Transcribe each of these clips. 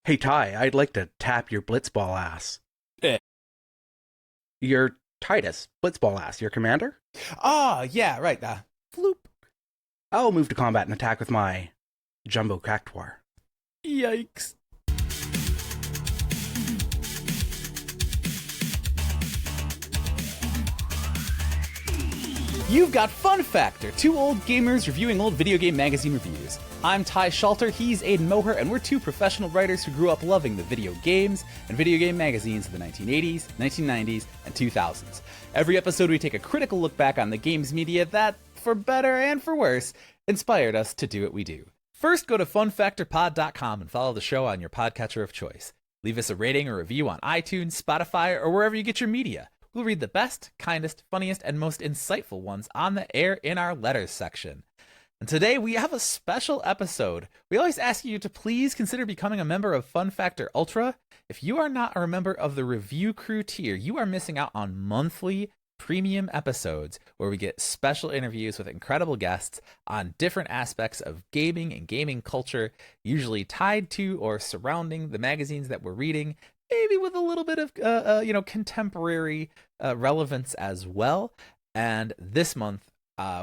Hey Ty, I'd like to tap your blitzball ass. Eh. Your Titus, blitzball ass, your commander? Ah, yeah, right. Floop. I'll move to combat and attack with my jumbo cactuar. Yikes. You've got FunFactor, two old gamers reviewing old video game magazine reviews. I'm Ty Shalter, he's Aidan Moher, and we're two professional writers who grew up loving the video games and video game magazines of the 1980s, 1990s, and 2000s. Every episode we take a critical look back on the games media that, for better and for worse, inspired us to do what we do. First, go to funfactorpod.com and follow the show on your podcatcher of choice. Leave us a rating or review on iTunes, Spotify, or wherever you get your media. We'll read the best, kindest, funniest, and most insightful ones on the air in our letters section. And today we have a special episode. We always ask you to please consider becoming a member of FunFactor Ultra. If you are not a member of the Review Crew tier, you are missing out on monthly premium episodes where we get special interviews with incredible guests on different aspects of gaming and gaming culture, usually tied to or surrounding the magazines that we're reading, maybe with a little bit of contemporary relevance as well. And this month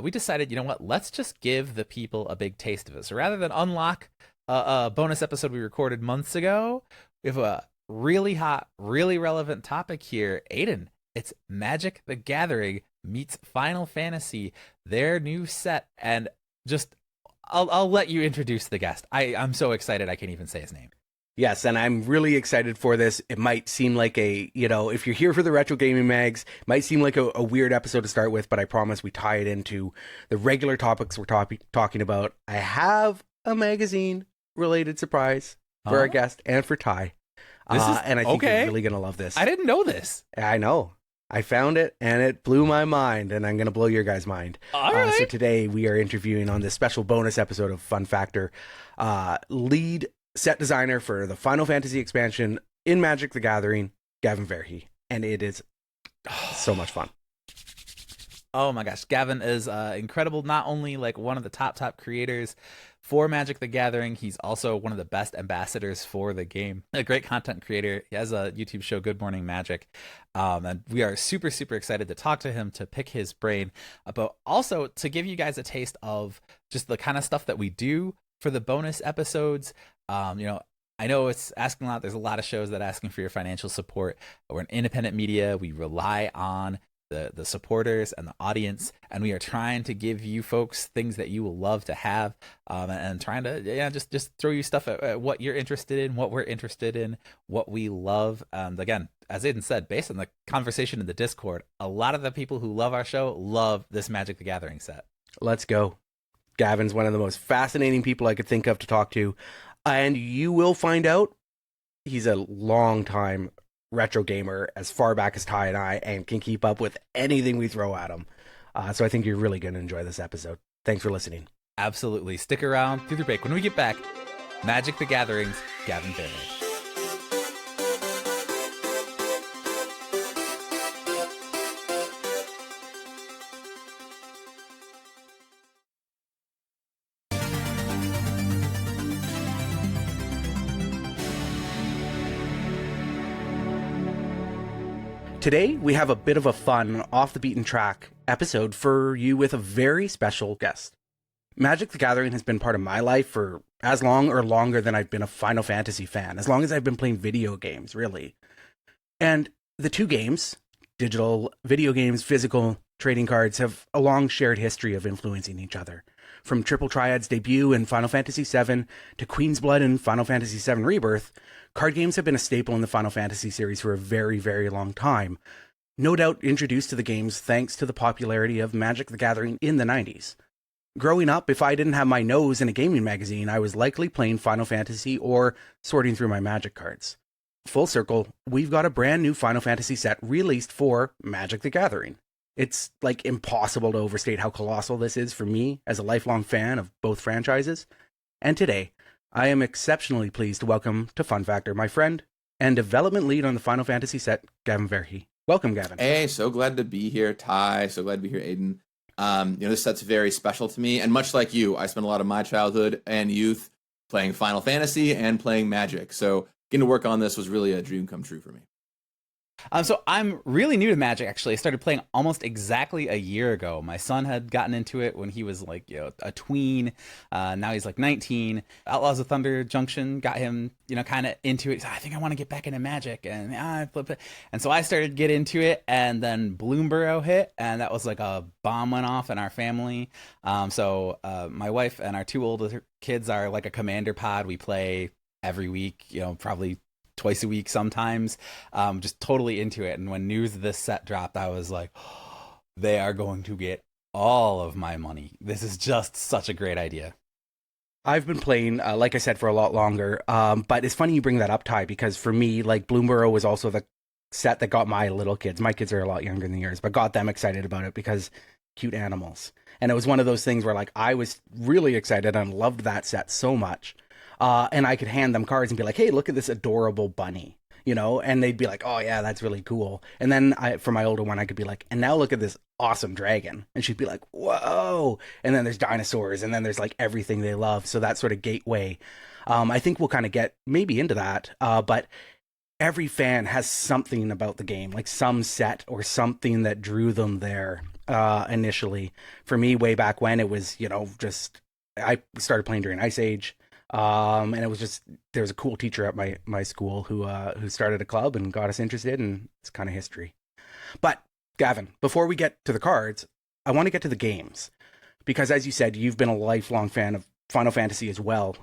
we decided, you know what, let's just give the people a big taste of it. So rather than unlock a bonus episode we recorded months ago, we have a really hot, really relevant topic here. Aidan, it's Magic the Gathering meets Final Fantasy, their new set. And just I'll let you introduce the guest. I'm so excited I can't even say his name. Yes, and I'm really excited for this. It might seem like if you're here for the retro gaming mags, it might seem like a weird episode to start with, but I promise we tie it into the regular topics we're talking about. I have a magazine-related surprise for our guest and for Ty. And I think you're really going to love this. I didn't know this. I know. I found it, and it blew my mind, and I'm going to blow your guys' mind. All right. So today we are interviewing on this special bonus episode of Fun Factor, lead set designer for the Final Fantasy expansion in Magic the Gathering, Gavin Verhey. And it is so much fun. Oh my gosh, Gavin is incredible. Not only like one of the top creators for Magic the Gathering, he's also one of the best ambassadors for the game. A great content creator. He has a YouTube show, Good Morning Magic. And we are super excited to talk to him, to pick his brain, but also to give you guys a taste of just the kind of stuff that we do for the bonus episodes. I know it's asking a lot. There's a lot of shows that are asking for your financial support. We're an independent media. We rely on the supporters and the audience, and we are trying to give you folks things that you will love to have, and trying to just throw you stuff at what you're interested in, what we're interested in, what we love. Again, as Aidan said, based on the conversation in the Discord, a lot of the people who love our show love this Magic the Gathering set. Let's go. Gavin's one of the most fascinating people I could think of to talk to, and you will find out he's a long time retro gamer, as far back as Ty and I, and can keep up with anything we throw at him. So I think you're really going to enjoy this episode. Thanks for listening. Absolutely. Stick around through the break. When we get back, Magic the Gathering's Gavin Verhey. Today, we have a bit of a fun, off-the-beaten-track episode for you with a very special guest. Magic the Gathering has been part of my life for as long or longer than I've been a Final Fantasy fan, as long as I've been playing video games, really. And the two games, digital video games, physical trading cards, have a long shared history of influencing each other. From Triple Triad's debut in Final Fantasy VII to Queen's Blood in Final Fantasy VII Rebirth, card games have been a staple in the Final Fantasy series for a very, very long time. No doubt introduced to the games thanks to the popularity of Magic the Gathering in the 90s. Growing up, if I didn't have my nose in a gaming magazine, I was likely playing Final Fantasy or sorting through my Magic cards. Full circle, we've got a brand new Final Fantasy set released for Magic the Gathering. It's like impossible to overstate how colossal this is for me as a lifelong fan of both franchises. And today, I am exceptionally pleased to welcome to Fun Factor my friend and development lead on the Final Fantasy set, Gavin Verhey. Welcome, Gavin. Hey, so glad to be here, Ty. So glad to be here, Aidan. This set's very special to me, and much like you, I spent a lot of my childhood and youth playing Final Fantasy and playing Magic. So getting to work on this was really a dream come true for me. So I'm really new to Magic, actually. I started playing almost exactly a year ago. My son had gotten into it when he was like, a tween. Now he's like 19. Outlaws of Thunder Junction got him, kind of into it. I think I want to get back into Magic, and I flip it. And so I started to get into it, and then Bloomburrow hit, and that was like a bomb went off in our family. So my wife and our 2 older kids are like a commander pod. We play every week, probably twice a week sometimes, just totally into it. And when news of this set dropped, I was like, oh, they are going to get all of my money. This is just such a great idea. I've been playing, like I said, for a lot longer. But it's funny you bring that up, Ty, because for me, like, Bloomburrow was also the set that got my little kids. My kids are a lot younger than yours, but got them excited about it because cute animals. And it was one of those things where, like, I was really excited and loved that set so much. And I could hand them cards and be like, hey, look at this adorable bunny, and they'd be like, oh yeah, that's really cool. And then for my older one, I could be like, and now look at this awesome dragon. And she'd be like, whoa. And then there's dinosaurs, and then there's like everything they love. So that sort of gateway, I think we'll kind of get maybe into that. But every fan has something about the game, like some set or something that drew them there initially. For me, way back when, it was, just I started playing during Ice Age. And it was just, there was a cool teacher at my school who started a club and got us interested, and it's kind of history. But Gavin, before we get to the cards, I want to get to the games, because as you said, you've been a lifelong fan of Final Fantasy as well.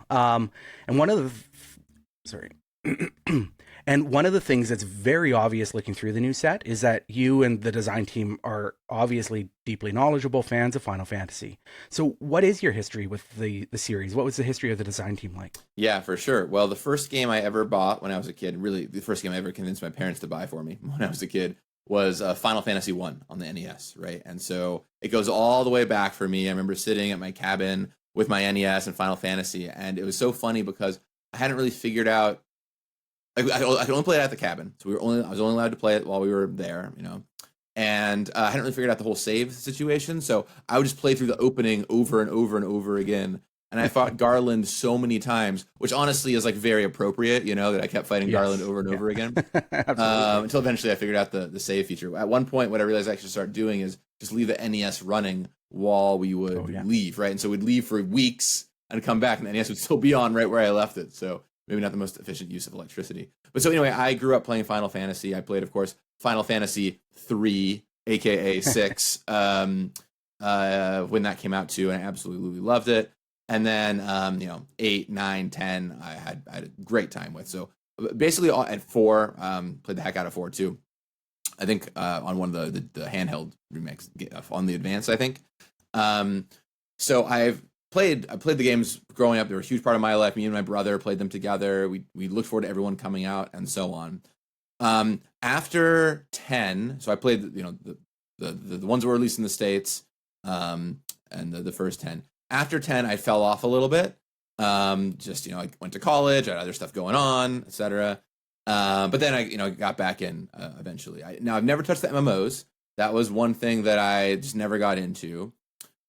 And one of the things that's very obvious looking through the new set is that you and the design team are obviously deeply knowledgeable fans of Final Fantasy. So what is your history with the series? What was the history of the design team like? Yeah, for sure. Well, the first game I ever bought when I was a kid, really the first game I ever convinced my parents to buy for me when I was a kid, was Final Fantasy I on the NES, right? And so it goes all the way back for me. I remember sitting at my cabin with my NES and Final Fantasy, and it was so funny because I hadn't really figured out, I could only play it at the cabin, so I was only allowed to play it while we were there, and I hadn't really figured out the whole save situation, so I would just play through the opening over and over and over again, and I fought Garland so many times, which honestly is like very appropriate, that I kept fighting Garland over and over again, until eventually I figured out the save feature. At one point, what I realized I should start doing is just leave the NES running while we would leave, right? And so we'd leave for weeks and come back, and the NES would still be on right where I left it, so maybe not the most efficient use of electricity. But so anyway, I grew up playing Final Fantasy. I played, of course, Final Fantasy III, aka 6, when that came out too, and I absolutely loved it. And then, 8, 9, 10, I had a great time with. So basically at 4, played the heck out of 4 too. I think on one of the handheld remakes on the Advance, I think. So I played the games growing up. They were a huge part of my life. Me and my brother played them together. We looked forward to everyone coming out and so on. After 10, so I played the ones that were released in the States, and the first 10. After 10, I fell off a little bit. I went to college, I had other stuff going on, etc. But then I got back in eventually. Now I've never touched the MMOs. That was one thing that I just never got into.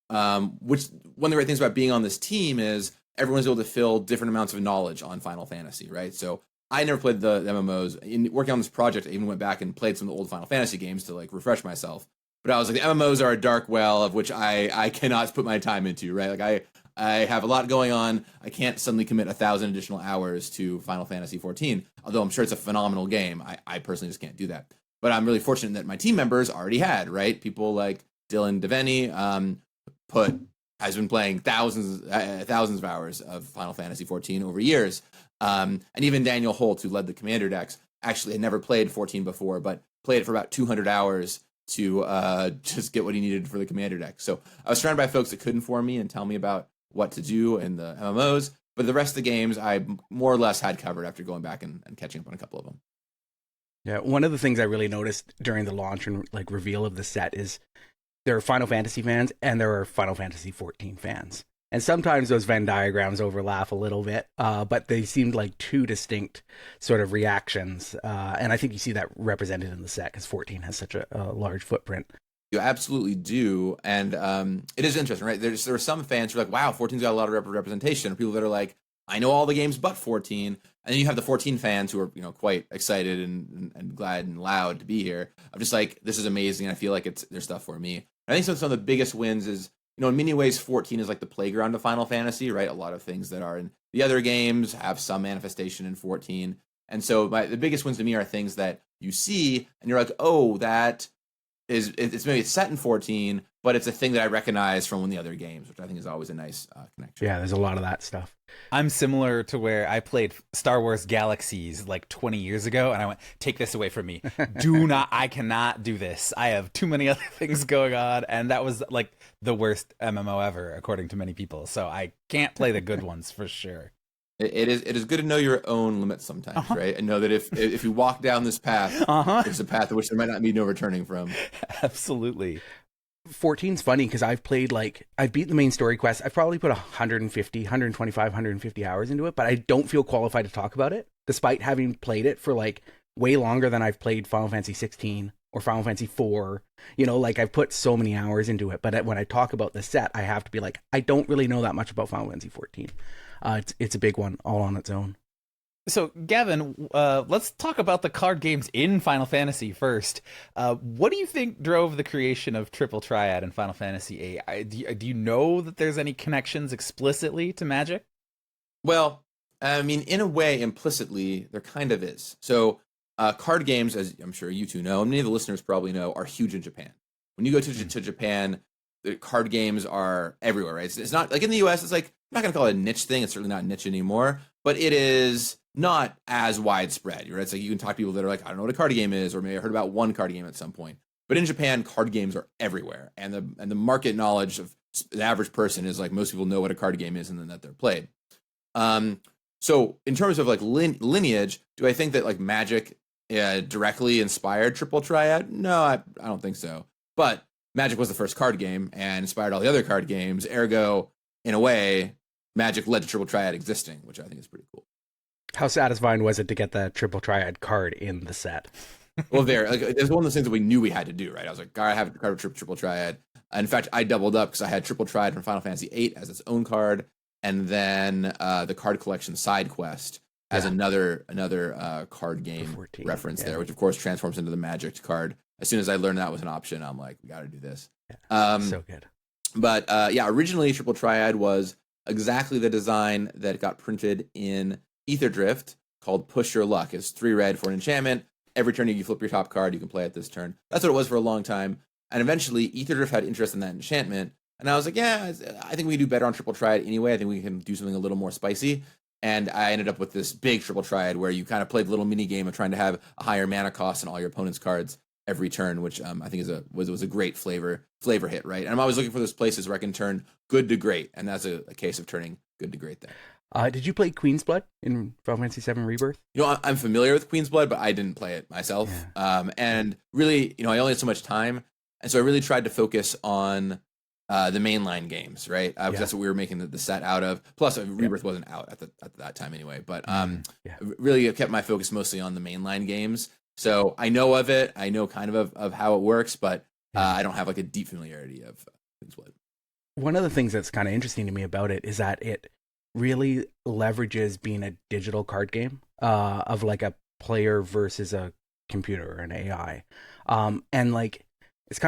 Which one of the great things about being on this team is everyone's able to fill different amounts of knowledge on Final Fantasy, right? So I never played the MMOs. In working on this project, I even went back and played some of the old Final Fantasy games to like refresh myself. But I was like, the MMOs are a dark well of which I cannot put my time into, right? Like I have a lot going on. I can't suddenly commit 1,000 additional hours to Final Fantasy XIV, although I'm sure it's a phenomenal game. I personally just can't do that. But I'm really fortunate that my team members already had, right? People like Dylan Devaney, has been playing thousands of hours of Final Fantasy XIV over years. And even Daniel Holt, who led the Commander decks, actually had never played 14 before, but played it for about 200 hours to just get what he needed for the Commander deck. So I was surrounded by folks that could inform me and tell me about what to do in the MMOs, but the rest of the games I more or less had covered after going back and catching up on a couple of them. Yeah, one of the things I really noticed during the launch and like reveal of the set is there are Final Fantasy fans and there are Final Fantasy XIV fans. And sometimes those Venn diagrams overlap a little bit, but they seemed like two distinct sort of reactions. And I think you see that represented in the set because 14 has such a large footprint. You absolutely do. And it is interesting, right? There are some fans who are like, wow, 14's got a lot of representation. Or people that are like, I know all the games but 14. And then you have the 14 fans who are, quite excited and glad and loud to be here. I'm just like, this is amazing. I feel like there's stuff for me. I think some of the biggest wins is, in many ways, 14 is like the playground of Final Fantasy, right? A lot of things that are in the other games have some manifestation in 14. And so the biggest wins to me are things that you see and you're like, oh, it's maybe it's set in 14, but it's a thing that I recognize from one of the other games, which I think is always a nice connection. Yeah, there's a lot of that stuff. I'm similar to where I played Star Wars Galaxies like 20 years ago, and I went, take this away from me. I cannot do this. I have too many other things going on, and that was like the worst MMO ever, according to many people. So I can't play the good ones for sure. It is good to know your own limits sometimes, right? And know that if you walk down this path, there's a path in which there might not be no returning from. Absolutely. 14's funny because I've beat the main story quest. I've probably put 150 hours into it, but I don't feel qualified to talk about it, despite having played it for like way longer than I've played Final Fantasy 16 or Final Fantasy 4. I've put so many hours into it, but when I talk about the set, I have to be like, I don't really know that much about Final Fantasy 14. It's a big one all on its own. So, Gavin, let's talk about the card games in Final Fantasy first. What do you think drove the creation of Triple Triad in Final Fantasy VIII? Do you know that there's any connections explicitly to Magic? Well, I mean, in a way, implicitly, there kind of is. So, card games, as I'm sure you two know, and many of the listeners probably know, are huge in Japan. When you go to Japan, the card games are everywhere, right? It's not like in the US, it's like, I'm not going to call it a niche thing. It's certainly not niche anymore, but it is not as widespread. Right? It's like you can talk to people that are like, I don't know what a card game is, or maybe I heard about one card game at some point. But in Japan, card games are everywhere, and the market knowledge of the average person is like most people know what a card game is and then that they're played. So in terms of like lineage, do I think that like Magic directly inspired Triple Triad? No, I don't think so. But Magic was the first card game and inspired all the other card games. Ergo, in a way, Magic led to Triple Triad existing, which I think is pretty cool. How satisfying was it to get the Triple Triad card in the set? Well, it was one of those things that we knew we had to do, right? I was like, I have a card of Triple Triad. In fact, I doubled up because I had Triple Triad from Final Fantasy VIII as its own card, and then the card collection side quest as another card game reference there, which of course transforms into the Magic card. As soon as I learned that was an option, I'm like, we got to do this. So good. But originally Triple Triad was exactly the design that got printed in Ether Drift, called Push Your Luck. It's 3 red for an enchantment. Every turn you flip your top card, you can play it this turn. That's what it was for a long time. And eventually Ether Drift had interest in that enchantment. And I was like, I think we can do better on Triple Triad anyway. I think we can do something a little more spicy. And I ended up with this big Triple Triad where you kind of played the little mini game of trying to have a higher mana cost on all your opponent's cards every turn, which I think was a great flavor hit, right? And I'm always looking for those places where I can turn good to great, and that's a case of turning good to great there. Did you play Queen's Blood in Final Fantasy VII Rebirth? I'm familiar with Queen's Blood, but I didn't play it myself. Yeah. And really, I only had so much time, and so I really tried to focus on the mainline games, right? Because that's what we were making the set out of. Plus, Rebirth wasn't out at that time anyway. But really kept my focus mostly on the mainline games. So I know of it. I know kind of how it works, but I don't have like a deep familiarity of Queen's Blood. One of the things that's kind of interesting to me about it is that it really leverages being a digital card game of like a player versus a computer or an AI. And like it's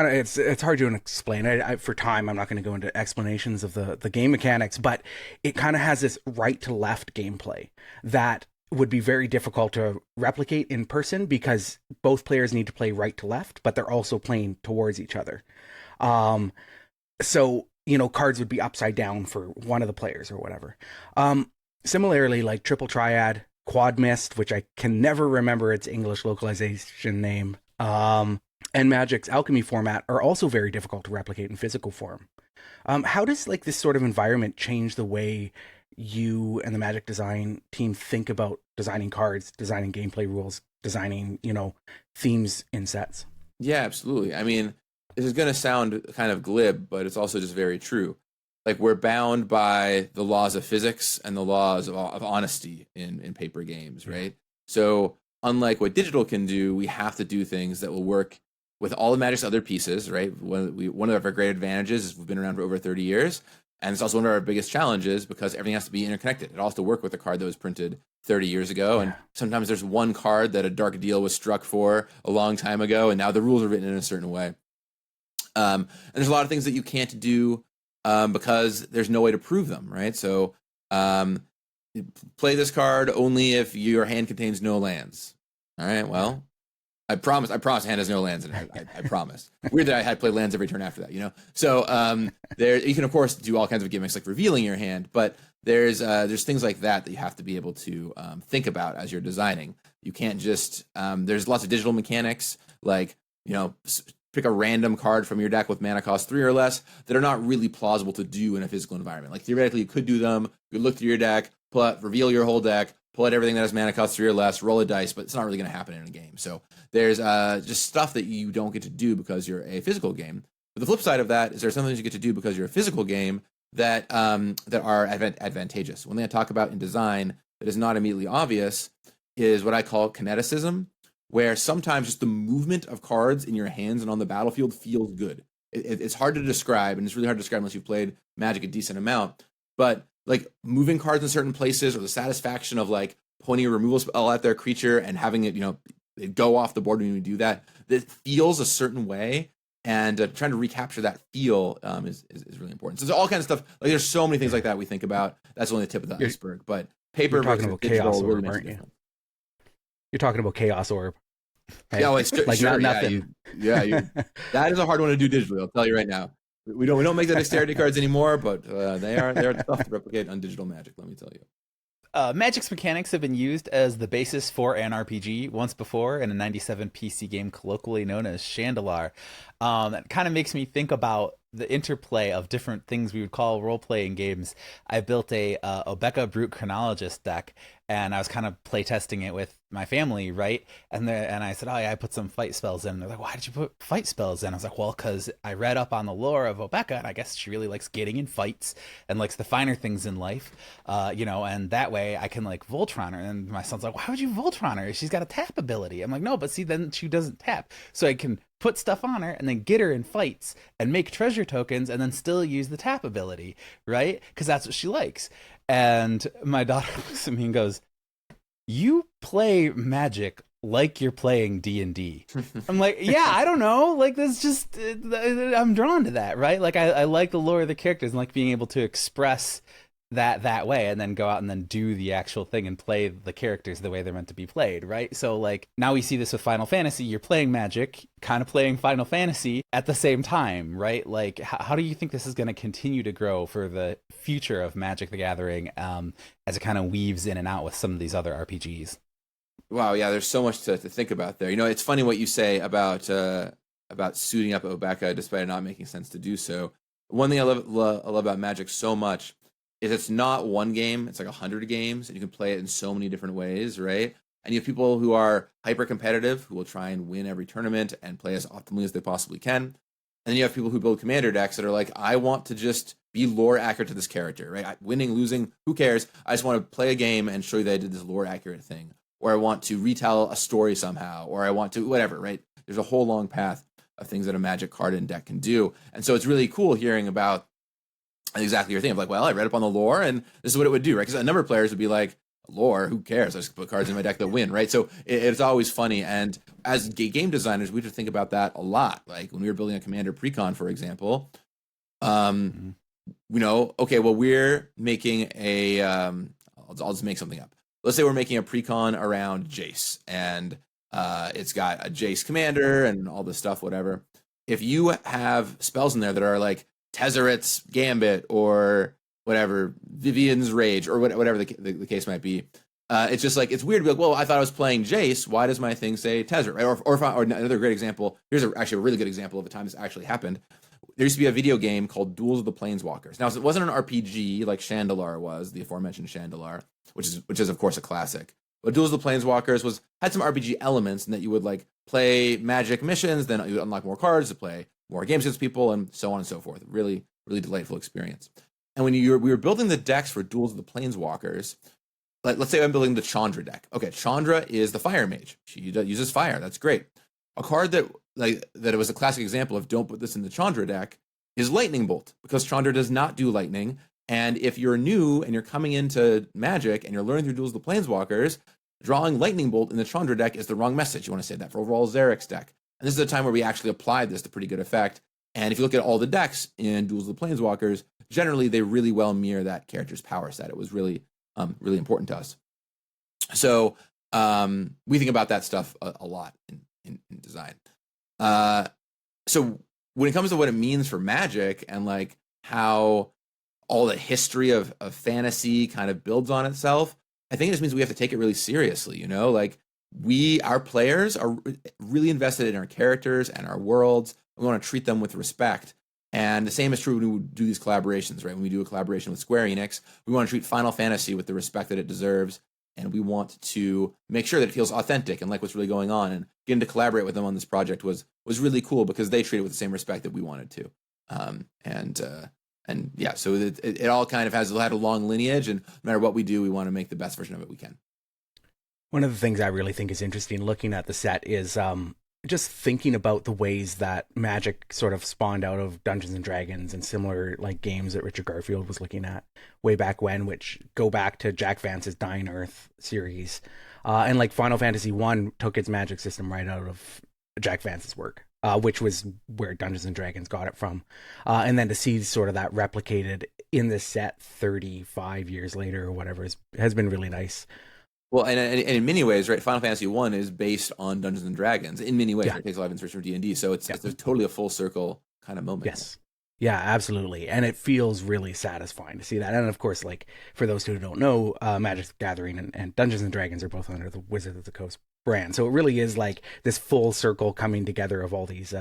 hard to explain. For time, I'm not going to go into explanations of the game mechanics, but it kind of has this right to left gameplay that would be very difficult to replicate in person because both players need to play right to left, but they're also playing towards each other. So, cards would be upside down for one of the players or whatever. Similarly, like Triple Triad, Quad Mist, which I can never remember its English localization name, and Magic's Alchemy format are also very difficult to replicate in physical form. How does like this sort of environment change the way you and the Magic design team think about designing cards, designing gameplay rules, designing, themes in sets? Yeah, absolutely. I mean, this is going to sound kind of glib, but it's also just very true. Like, we're bound by the laws of physics and the laws of honesty in paper games, right? So unlike what digital can do, we have to do things that will work with all of Magic's other pieces, right? One of our great advantages is we've been around for over 30 years. And it's also one of our biggest challenges because everything has to be interconnected. It all has to work with a card that was printed 30 years ago. And sometimes there's one card that a dark deal was struck for a long time ago, and now the rules are written in a certain way. And there's a lot of things that you can't do because there's no way to prove them, right? So play this card only if your hand contains no lands. All right, well, I promise hand has no lands in it. I promise. Weird that I had to play lands every turn after that, you know? So there, you can, of course, do all kinds of gimmicks like revealing your hand, but there's things like that you have to be able to think about as you're designing. You can't just, there's lots of digital mechanics, like, you know, pick a random card from your deck with mana cost 3 or less that are not really plausible to do in a physical environment. Like, theoretically, you could do them. You could look through your deck, pull out, reveal your whole deck, pull out everything that has mana cost 3 or less, roll a dice, but it's not really going to happen in a game. So there's just stuff that you don't get to do because you're a physical game. But the flip side of that is there's some things you get to do because you're a physical game that are advantageous. One thing I talk about in design that is not immediately obvious is what I call kineticism, where sometimes just the movement of cards in your hands and on the battlefield feels good. It's hard to describe, and it's really hard to describe unless you've played Magic a decent amount. But like moving cards in certain places, or the satisfaction of like pointing a removal spell at their creature and having it, you know, it go off the board when you do that, that feels a certain way. And trying to recapture that feel is really important. So there's all kinds of stuff. Like, there's so many things like that we think about. That's only the tip of the iceberg. But paper versus digital really makes a difference. You're talking about Chaos Orb. Right? Yeah, well, it's like sure, not nothing. That is a hard one to do digitally. I'll tell you right now. We don't make the dexterity cards anymore, but they are tough to replicate on digital Magic. Let me tell you. Magic's mechanics have been used as the basis for an RPG once before in a 97 PC game colloquially known as Chandelar. That kind of makes me think about the interplay of different things we would call role-playing games. I built a Obeka Brute Chronologist deck, and I was kind of playtesting it with my family, right? And I said, oh yeah, I put some fight spells in. And they're like, why did you put fight spells in? I was like, well, because I read up on the lore of Obeka, and I guess she really likes getting in fights and likes the finer things in life, you know, and that way I can like Voltron her. And my son's like, why would you Voltron her? She's got a tap ability. I'm like, no, but see, then she doesn't tap. So I can put stuff on her and then get her in fights and make treasure tokens and then still use the tap ability, right? Because that's what she likes. And my daughter looks at me and goes, you play Magic like you're playing D&D. I'm like, yeah, I don't know. Like, that's just, I'm drawn to that, right? Like, I like the lore of the characters and like being able to express that way and then go out and then do the actual thing and play the characters the way they're meant to be played, right? So like now we see this with Final Fantasy. You're playing Magic, kind of playing Final Fantasy at the same time, right? Like how do you think this is going to continue to grow for the future of Magic the Gathering as it kind of weaves in and out with some of these other RPGs? Wow, yeah, there's so much to think about there. You know, it's funny what you say about suiting up Obeka despite it not making sense to do so. One thing I love about Magic so much is it's not one game, it's like 100 games, and you can play it in so many different ways, right? And you have people who are hyper competitive, who will try and win every tournament and play as optimally as they possibly can. And then you have people who build commander decks that are like, I want to just be lore accurate to this character, right? Winning, losing, who cares? I just want to play a game and show you that I did this lore accurate thing. Or I want to retell a story somehow, or I want to, whatever, right? There's a whole long path of things that a Magic card and deck can do. And so it's really cool hearing about exactly your thing of like, well, I read up on the lore and this is what it would do, right? Because a number of players would be like, lore, who cares? I just put cards in my deck that win, right? So it's always funny. And as game designers, we have to think about that a lot. Like when we were building a Commander Precon, for example, you know, okay, well, we're making a, I'll just make something up. Let's say we're making a Precon around Jace, and it's got a Jace commander and all this stuff, whatever. If you have spells in there that are like Tezzeret's Gambit or whatever, Vivian's Rage or whatever the case might be, it's just like, it's weird to be like, well, I thought I was playing Jace. Why does my thing say Tezzeret? Right? Or another great example, here's actually a really good example of a time this actually happened. There used to be a video game called Duels of the Planeswalkers. Now, it wasn't an RPG like Chandelar was, the aforementioned Chandelar, which is of course a classic. But Duels of the Planeswalkers had some RPG elements in that you would like play Magic missions, then you would unlock more cards to play more games against people, and so on and so forth. Really, really delightful experience. And when we were building the decks for Duels of the Planeswalkers, let's say I'm building the Chandra deck. Okay, Chandra is the fire mage. She uses fire. That's great. A card that it was a classic example of don't put this in the Chandra deck is Lightning Bolt, because Chandra does not do lightning. And if you're new and you're coming into Magic and you're learning through Duels of the Planeswalkers, drawing Lightning Bolt in the Chandra deck is the wrong message. You want to save that for overall Xerix deck. And this is a time where we actually applied this to pretty good effect. And if you look at all the decks in Duels of the Planeswalkers, generally they really well mirror that character's power set. It was really, really important to us. So we think about that stuff a lot in design. So when it comes to what it means for Magic and like how all the history of fantasy kind of builds on itself, I think it just means we have to take it really seriously, you know? Like our players are really invested in our characters and our worlds. We want to treat them with respect. And the same is true when we do these collaborations, right? When we do a collaboration with Square Enix, we want to treat Final Fantasy with the respect that it deserves. And we want to make sure that it feels authentic and like what's really going on. And getting to collaborate with them on this project was really cool because they treat it with the same respect that we wanted to. And yeah, so it all kind of had a long lineage, and no matter what we do, we want to make the best version of it we can. One of the things I really think is interesting looking at the set is just thinking about the ways that Magic sort of spawned out of Dungeons and Dragons and similar like games that Richard Garfield was looking at way back when, which go back to Jack Vance's Dying Earth series. And like Final Fantasy I took its magic system right out of Jack Vance's work, which was where Dungeons and Dragons got it from. And then to see sort of that replicated in this set 35 years later or whatever has been really nice. Well, and in many ways, right, Final Fantasy I is based on Dungeons and Dragons. In many ways, yeah. It takes a lot of inspiration from D&D, so it's totally a full circle kind of moment. Yes. Yeah, absolutely. And it feels really satisfying to see that. And of course, like, for those who don't know, Magic the Gathering and Dungeons and Dragons are both under the Wizards of the Coast brand. So it really is like this full circle coming together of all these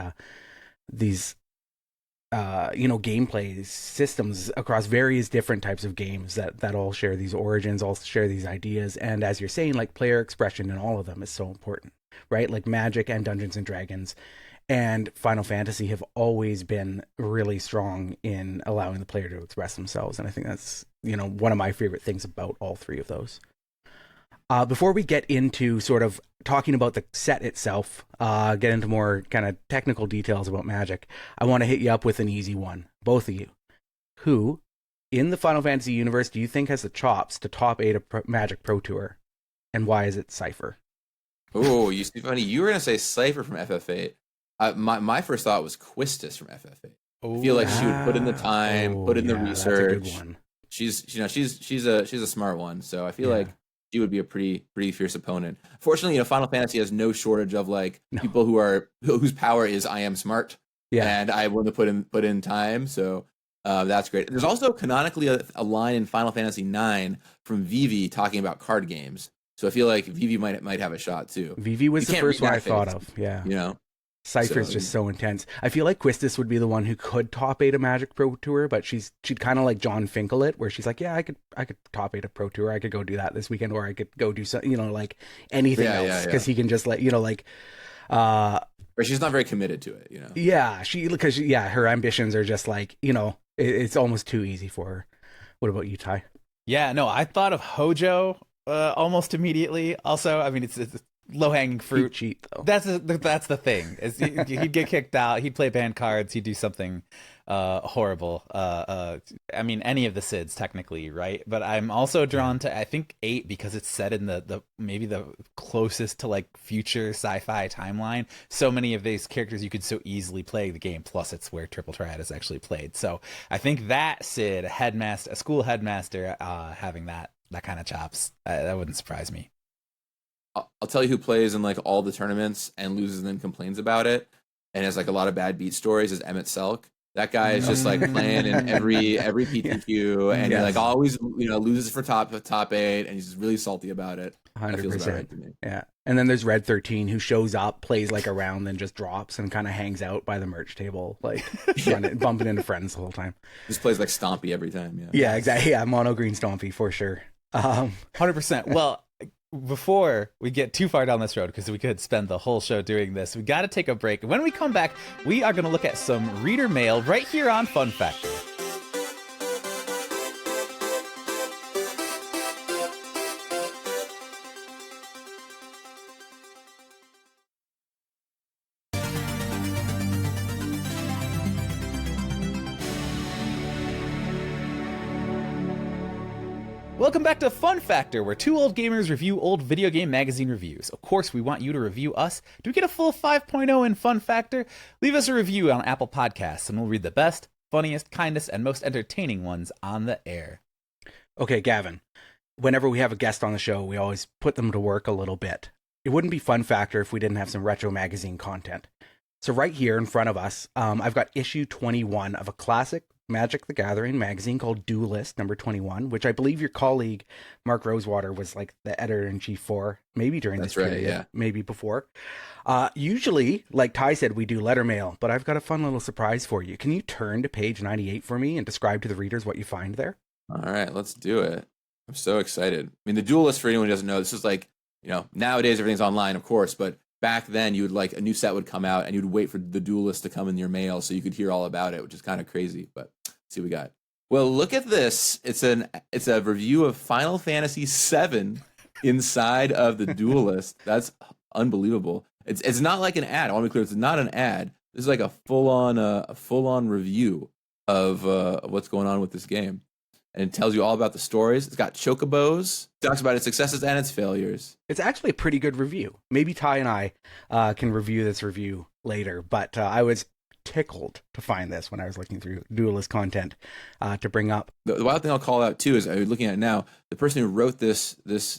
gameplay systems across various different types of games that all share these origins, all share these ideas. And as you're saying, like, player expression in all of them is so important, right? Like Magic and Dungeons and Dragons and Final Fantasy have always been really strong in allowing the player to express themselves. And I think that's, one of my favorite things about all three of those. Before we get into sort of talking about the set itself, get into more kind of technical details about Magic, I want to hit you up with an easy one, both of you. Who, in the Final Fantasy universe, do you think has the chops to top 8 a Magic Pro Tour? And why is it Cypher? Oh, you see, funny. You were going to say Cypher from FF8. My first thought was Quistis from FF8. I feel like she would put in the time, put in the research. That's a good one. She's a smart one, so I feel like she would be a pretty fierce opponent. Fortunately, Final Fantasy has no shortage of people whose power is I am smart, and I want to put in time. So that's great. There's also canonically a line in Final Fantasy IX from Vivi talking about card games. So I feel like Vivi might have a shot too. Vivi was the first one I thought of. Yeah, Cypher's just so intense. I feel like Quistis would be the one who could top 8 a Magic Pro Tour, but she'd kind of like John Finkel it, where she's like, yeah, I could top 8 a Pro Tour. I could go do that this weekend, or I could go do something, like anything else, because he can just let But she's not very committed to it, Yeah, because her ambitions are just like, it's almost too easy for her. What about you, Ty? Yeah, no, I thought of Hojo almost immediately. Also, I mean, it's low-hanging fruit. He'd cheat, though. That's the thing. Is he'd get kicked out. He'd play banned cards. He'd do something horrible. I mean, any of the Sids technically, right? But I'm also drawn to, I think, 8 because it's set in the maybe the closest to like future sci-fi timeline. So many of these characters you could so easily play the game. Plus, it's where Triple Triad is actually played. So I think that Sid, a school headmaster, having that kind of chops, that wouldn't surprise me. I'll tell you who plays in like all the tournaments and loses and then complains about it and has like a lot of bad beat stories is Emmett Selk. That guy is just like playing in every PTQ and he like always loses for top 8 and he's just really salty about it. 100%. That feels about right to me. Yeah. And then there's Red 13 who shows up, plays like a round, then just drops and kind of hangs out by the merch table, like bumping into friends the whole time. Just plays like Stompy every time. Yeah, exactly. Yeah, mono green Stompy for sure. 100%. Well, before we get too far down this road, because we could spend the whole show doing this, we got to take a break. When we come back, we are going to look at some reader mail right here on Fun Factor. Welcome back to Fun Factor, where two old gamers review old video game magazine reviews. Of course, we want you to review us. Do we get a full 5.0 in Fun Factor? Leave us a review on Apple Podcasts, and we'll read the best, funniest, kindest, and most entertaining ones on the air. Okay, Gavin, whenever we have a guest on the show, we always put them to work a little bit. It wouldn't be Fun Factor if we didn't have some retro magazine content. So right here in front of us, I've got issue 21 of a classic Magic the Gathering magazine called Duelist, number 21, which I believe your colleague, Mark Rosewater, was like the editor-in-chief for, maybe during this period, maybe before. Usually, like Ty said, we do letter mail, but I've got a fun little surprise for you. Can you turn to page 98 for me and describe to the readers what you find there? All right, let's do it. I'm so excited. I mean, the Duelist, for anyone who doesn't know, this is like, nowadays everything's online, of course, but back then you would a new set would come out and you'd wait for the Duelist to come in your mail so you could hear all about it, which is kind of crazy, but let's see what we got. Well, look at this. It's a review of Final Fantasy VII inside of the Duelist. That's unbelievable. It's not like an ad. I want to be clear, it's not an ad. This is like a full-on review of what's going on with this game. And it tells you all about the stories. It's got chocobos, talks about its successes and its failures. It's actually a pretty good review. Maybe Ty and I can review this review later, but I was tickled to find this when I was looking through Duelist content to bring up. The wild thing I'll call out, too, is I'm looking at it now, the person who wrote this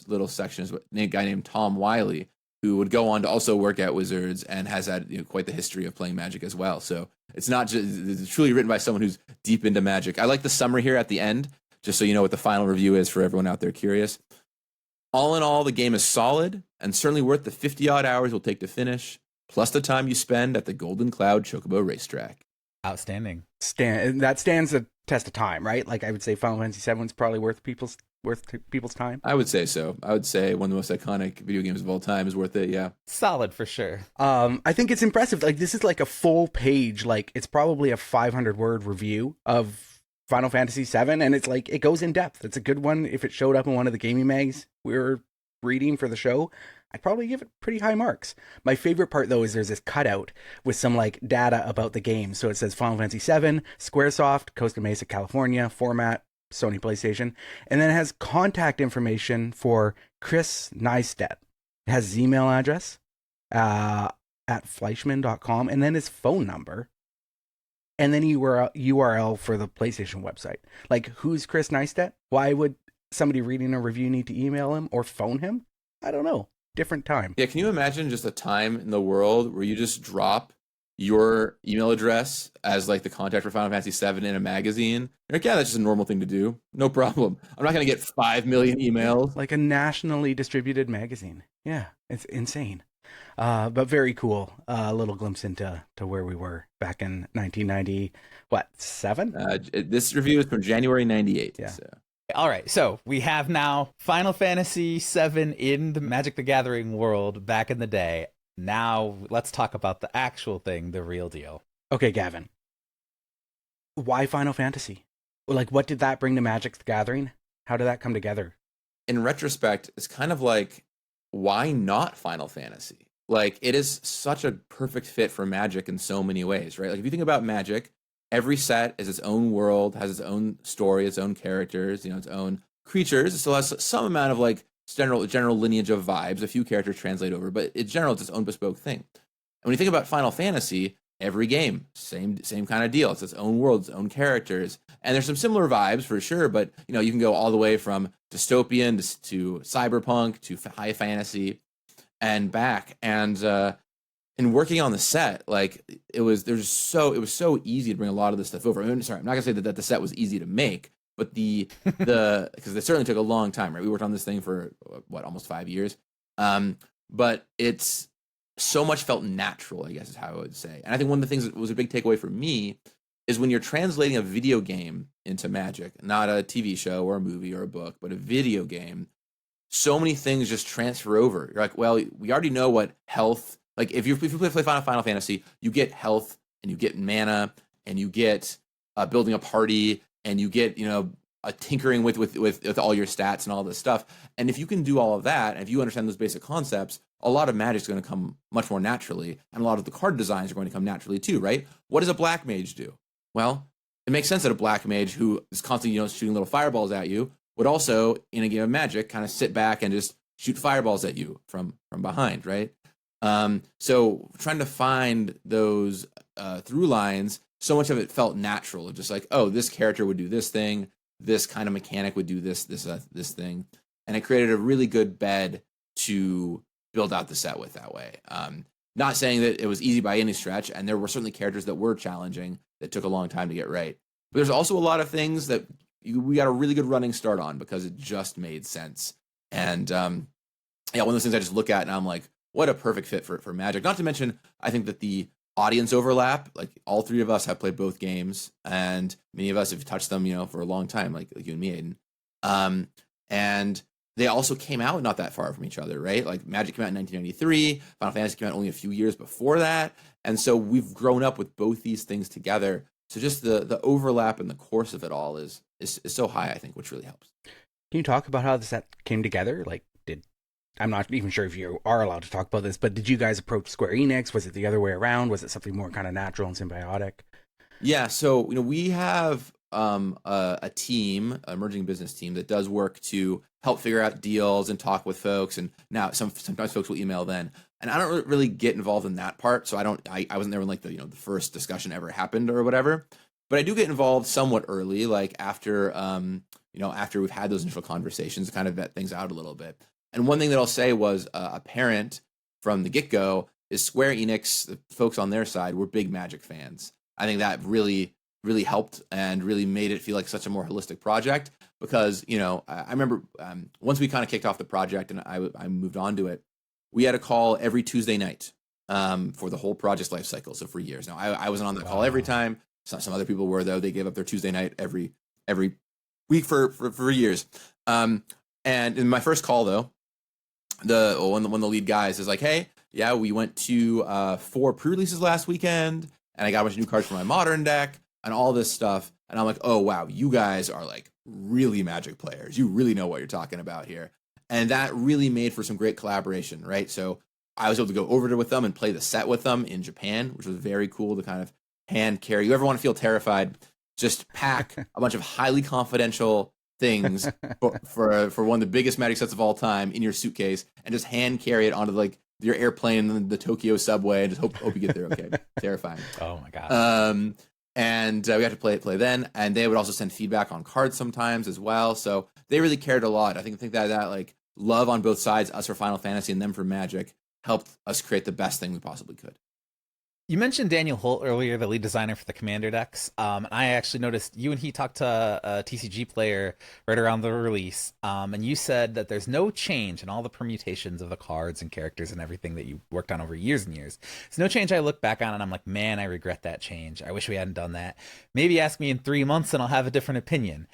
little section is a guy named Tom Wiley, who would go on to also work at Wizards and has had quite the history of playing Magic as well. So it's not just, it's truly written by someone who's deep into Magic. I like the summary here at the end, just so you know what the final review is for everyone out there curious. All in all, the game is solid and certainly worth the 50-odd hours it'll take to finish, plus the time you spend at the Golden Cloud Chocobo Racetrack. Outstanding. That stands the test of time, right? Like I would say Final Fantasy VII is probably worth people's time. I would say so. I would say one of the most iconic video games of all time is worth it, yeah. Solid for sure. I think it's impressive. Like this is like a full page, like it's probably a 500-word review of Final Fantasy VII, and it's like it goes in depth. It's a good one. If it showed up in one of the gaming mags we were reading for the show, I'd probably give it pretty high marks. My favorite part though is there's this cutout with some like data about the game. So it says Final Fantasy VII, Squaresoft, Costa Mesa, California, format, Sony PlayStation, and then it has contact information for Chris Neistat. It has his email address at fleischman.com, and then his phone number, and then URL for the PlayStation website. Like, who's Chris Neistat? Why would somebody reading a review need to email him or phone him? I don't know. Different time. Yeah, can you imagine just a time in the world where you just drop your email address as like the contact for Final Fantasy VII in a magazine? You're like, yeah, that's just a normal thing to do. No problem. I'm not going to get 5 million emails. Like a nationally distributed magazine. Yeah, it's insane. But very cool. A little glimpse into where we were back in 1990, what, 7? This review is from January 98. Yeah. So. All right, so we have now Final Fantasy VII in the Magic the Gathering world back in the day. Now let's talk about the actual thing, the real deal. Okay, Gavin. Why Final Fantasy? Like, what did that bring to Magic the Gathering? How did that come together? In retrospect, it's kind of like, why not Final Fantasy? Like, it is such a perfect fit for Magic in so many ways, right? Like, if you think about Magic, every set is its own world, has its own story, its own characters, its own creatures. It still has some amount of like general lineage of vibes. A few characters translate over, but in general, it's its own bespoke thing. And when you think about Final Fantasy, every game, same kind of deal. It's its own world, its own characters, and there's some similar vibes for sure. But you can go all the way from dystopian to cyberpunk to high fantasy and back. And in working on the set, like it was so easy to bring a lot of this stuff over. I'm not gonna say that the set was easy to make, but the because it certainly took a long time, right? We worked on this thing for almost 5 years, but it's so much felt natural, I guess is how I would say. And I think one of the things that was a big takeaway for me is when you're translating a video game into Magic, not a TV show or a movie or a book, but a video game, so many things just transfer over. You're like, well, we already know what health. Like if you play Final Fantasy, you get health and you get mana and you get building a party and you get a tinkering with all your stats and all this stuff. And if you can do all of that, and if you understand those basic concepts, a lot of Magic is going to come much more naturally, and a lot of the card designs are going to come naturally too, right? What does a black mage do? Well, it makes sense that a black mage who is constantly shooting little fireballs at you would also, in a game of Magic, kind of sit back and just shoot fireballs at you from behind, right? So trying to find those through lines, so much of it felt natural, of just like, oh, this character would do this thing, this kind of mechanic would do this thing, and it created a really good bed to build out the set with that way. Not saying that it was easy by any stretch, and there were certainly characters that were challenging that took a long time to get right. But there's also a lot of things that we got a really good running start on because it just made sense. And yeah, one of those things I just look at and I'm like, what a perfect fit for Magic. Not to mention, I think that the audience overlap, like all three of us have played both games, and many of us have touched them, for a long time, like you and me, Aidan. And they also came out not that far from each other, right? Like Magic came out in 1993, Final Fantasy came out only a few years before that. And so we've grown up with both these things together. So just the overlap and the course of it all is so high, I think, which really helps. Can you talk about how the set came together? Like, I'm not even sure if you are allowed to talk about this, but did you guys approach Square Enix? Was it the other way around? Was it something more kind of natural and symbiotic? Yeah, so we have a team, an emerging business team that does work to help figure out deals and talk with folks. And now sometimes folks will email then, and I don't really get involved in that part. So I wasn't there when like the first discussion ever happened or whatever. But I do get involved somewhat early, like after after we've had those initial conversations, to kind of vet things out a little bit. And one thing that I'll say was apparent from the get-go is Square Enix, the folks on their side, were big Magic fans. I think that really, really helped and really made it feel like such a more holistic project because, I remember once we kind of kicked off the project and I moved on to it, we had a call every Tuesday night for the whole project's life cycle, so for years. Now, I wasn't on that call every time. Some other people were, though. They gave up their Tuesday night every week for years. And in my first call, though, one of the lead guys is like, hey, yeah, we went to 4 pre-releases last weekend, and I got a bunch of new cards for my Modern deck, and all this stuff. And I'm like, oh, wow, you guys are like really Magic players. You really know what you're talking about here. And that really made for some great collaboration, right? So I was able to go over with them and play the set with them in Japan, which was very cool to kind of hand carry. You ever want to feel terrified? Just pack a bunch of highly confidential things for one of the biggest Magic sets of all time in your suitcase and just hand carry it onto like your airplane and the Tokyo subway and just hope you get there okay. Terrifying. Oh my god. And we had to play then, and they would also send feedback on cards sometimes as well. So they really cared a lot. I think that like love on both sides, us for Final Fantasy and them for Magic, helped us create the best thing we possibly could. You mentioned Daniel Holt earlier, the lead designer for the Commander decks. And I actually noticed you and he talked to a TCG player right around the release. And you said that there's no change in all the permutations of the cards and characters and everything that you worked on over years and years. It's no change I look back on and I'm like, man, I regret that change. I wish we hadn't done that. Maybe ask me in 3 months and I'll have a different opinion.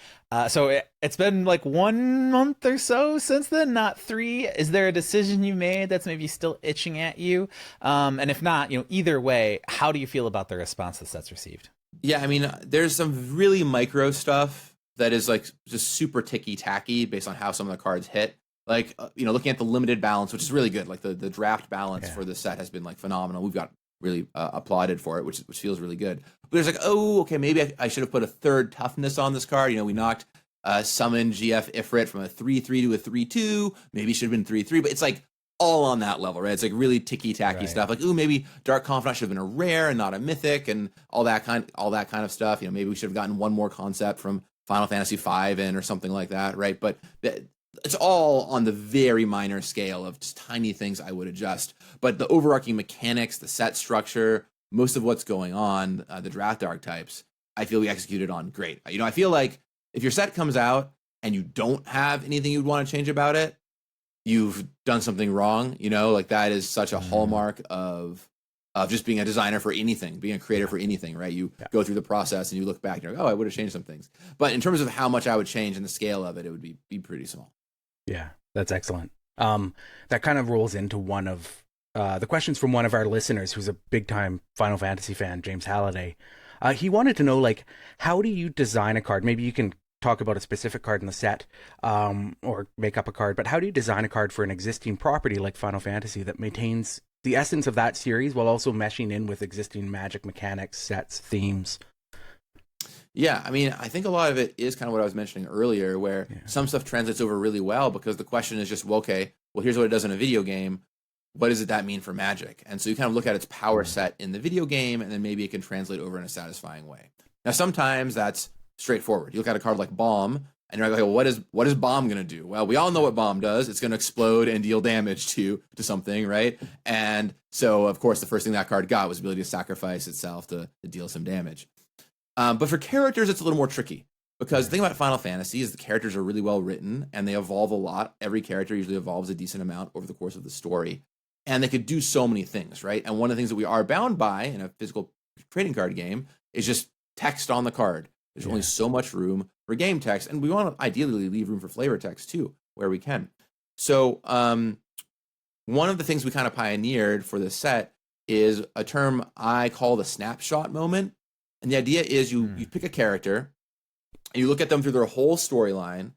So it's been like 1 month or so since then, not 3. Is there a decision you made that's maybe still itching at you? And if not, either way, how do you feel about the response the set's received? Yeah, I mean, there's some really micro stuff that is like just super ticky-tacky based on how some of the cards hit. Like, looking at the limited balance, which is really good. Like the draft balance for the set has been like phenomenal. We've got really applauded for it, which feels really good. But there's like, oh, okay, maybe I should have put a 3rd toughness on this card. We knocked Summon GF Ifrit from a 3/3 to a 3/2. Maybe it should have been 3/3, but it's like all on that level, right? It's like really ticky-tacky stuff. Like, ooh, maybe Dark Confidant should have been a rare and not a mythic, and all that kind of stuff. Maybe we should have gotten one more concept from Final Fantasy V in or something like that, right? But it's all on the very minor scale of just tiny things I would adjust. But the overarching mechanics, the set structure, most of what's going on, the draft archetypes, I feel we executed on great. I feel like if your set comes out and you don't have anything you'd want to change about it, you've done something wrong. Like that is such a hallmark of just being a designer for anything, being a creator for anything, right? You go through the process and you look back and you're like, oh, I would have changed some things. But in terms of how much I would change and the scale of it, it would be pretty small. Yeah, that's excellent. That kind of rolls into one of the questions from one of our listeners who's a big time Final Fantasy fan, James Halliday. He wanted to know, like, how do you design a card? Maybe you can talk about a specific card in the set, or make up a card, but how do you design a card for an existing property like Final Fantasy that maintains the essence of that series while also meshing in with existing Magic mechanics, sets, themes? Yeah, I mean, I think a lot of it is kind of what I was mentioning earlier, where some stuff translates over really well because the question is just, well, okay, well, here's what it does in a video game. What does that mean for Magic? And so you kind of look at its power set in the video game, and then maybe it can translate over in a satisfying way. Now, sometimes that's straightforward. You look at a card like Bomb, and you're like, well, what is Bomb going to do? Well, we all know what Bomb does. It's going to explode and deal damage to something, right? And so, of course, the first thing that card got was the ability to sacrifice itself to deal some damage. But for characters, it's a little more tricky because the thing about Final Fantasy is the characters are really well written and they evolve a lot. Every character usually evolves a decent amount over the course of the story. And they could do so many things, right? And one of the things that we are bound by in a physical trading card game is just text on the card. There's only so much room for game text. And we want to ideally leave room for flavor text too, where we can. So one of the things we kind of pioneered for this set is a term I call the snapshot moment. And the idea is you pick a character and you look at them through their whole storyline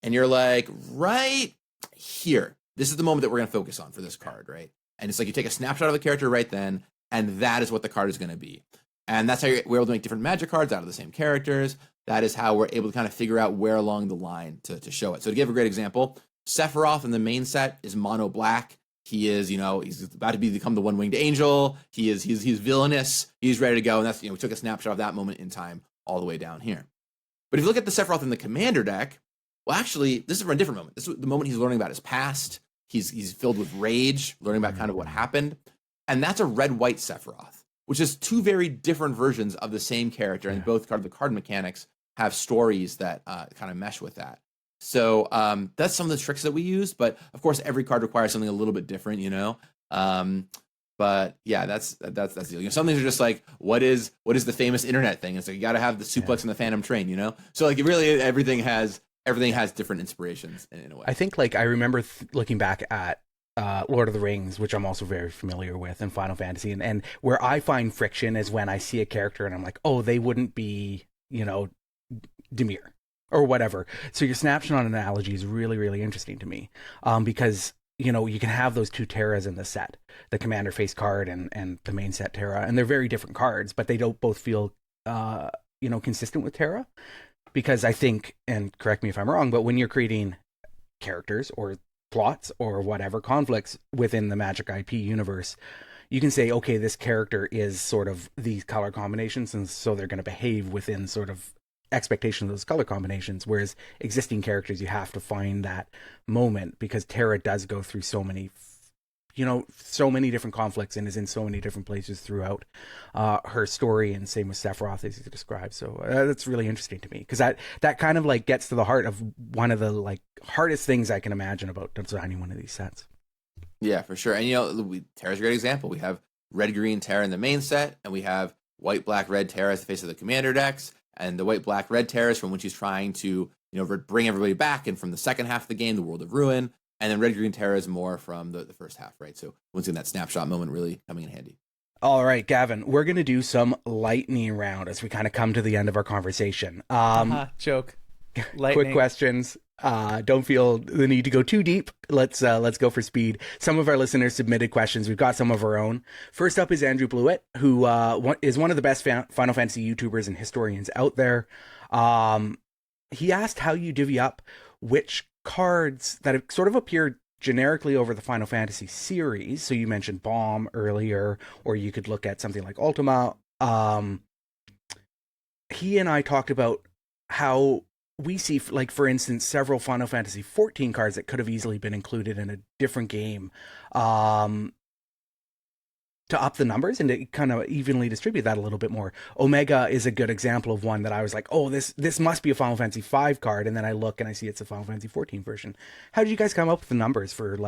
and you're like, right here, this is the moment that we're going to focus on for this card, right? And it's like you take a snapshot of the character right then, and that is what the card is going to be. And that's how we're able to make different Magic cards out of the same characters. That is how we're able to kind of figure out where along the line to show it. So to give a great example, Sephiroth in the main set is mono black. He is, he's about to become the one-winged angel. He's villainous. He's ready to go. And that's, we took a snapshot of that moment in time all the way down here. But if you look at the Sephiroth in the commander deck, well, actually, this is from a different moment. This is the moment he's learning about his past. He's filled with rage, learning about kind of what happened. And that's a red-white Sephiroth, which is two very different versions of the same character. And both the card mechanics have stories that kind of mesh with that. So that's some of the tricks that we used, but of course every card requires something a little bit different, But yeah, that's the deal. Some things are just like, what is the famous internet thing? It's like you got to have the suplex and the Phantom Train, So like really everything has different inspirations in a way. I think I remember looking back at Lord of the Rings, which I'm also very familiar with, and Final Fantasy, and where I find friction is when I see a character and I'm like, oh, they wouldn't be, Dimir or whatever. So your snapshot analogy is really, really interesting to me, because you can have those two Terras in the set, the commander face card and the main set Terra, and they're very different cards, but they don't both feel consistent with Terra, because I think, and correct me if I'm wrong, but when you're creating characters or plots or whatever conflicts within the Magic IP universe, you can say, okay, this character is sort of these color combinations, and so they're going to behave within sort of expectation of those color combinations, whereas existing characters, you have to find that moment, because Terra does go through so many different conflicts and is in so many different places throughout her story, and same with Sephiroth, as you described. So that's really interesting to me, because that kind of gets to the heart of one of the hardest things I can imagine about designing one of these sets. Yeah, for sure. And Terra's a great example. We have red-green Terra in the main set, and we have white-black-red Terra as the face of the commander decks. And the white-black-red Terra is from when she's trying to, bring everybody back. And from the second half of the game, the World of Ruin. And then red-green Terra is more from the first half, right? So once again, that snapshot moment really coming in handy. All right, Gavin, we're going to do some lightning round as we kind of come to the end of our conversation. Joke. Lightning. Quick questions. Don't feel the need to go too deep. Let's go for speed. Some of our listeners submitted questions. We've got some of our own. First up is Andrew Blewett, who is one of the best Final Fantasy YouTubers and historians out there. He asked how you divvy up which cards that have sort of appeared generically over the Final Fantasy series. So you mentioned Bomb earlier, or you could look at something like Ultima. He and I talked about how we see, for instance, several Final Fantasy XIV cards that could have easily been included in a different game to up the numbers and to kind of evenly distribute that a little bit more. Omega is a good example of one that I was like, oh, this must be a Final Fantasy V card, and then I look and I see it's a Final Fantasy XIV version. How did you guys come up with the numbers for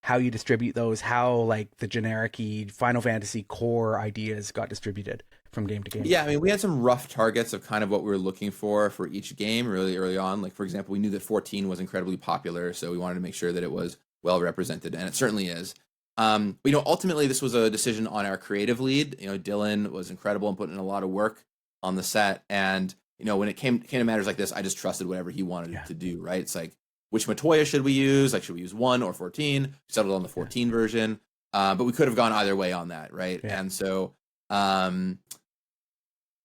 how you distribute those, how the generic-y Final Fantasy core ideas got distributed from game to game? Yeah, I mean, we had some rough targets of kind of what we were looking for each game really early on. For example, we knew that 14 was incredibly popular, so we wanted to make sure that it was well represented, and it certainly is. But, ultimately this was a decision on our creative lead. Dylan was incredible and putting in a lot of work on the set. And, when it came to matters like this, I just trusted whatever he wanted to do, right? It's like, which Matoya should we use? Should we use 1 or 14? We settled on the 14 version. But we could have gone either way on that, right? Yeah. And so,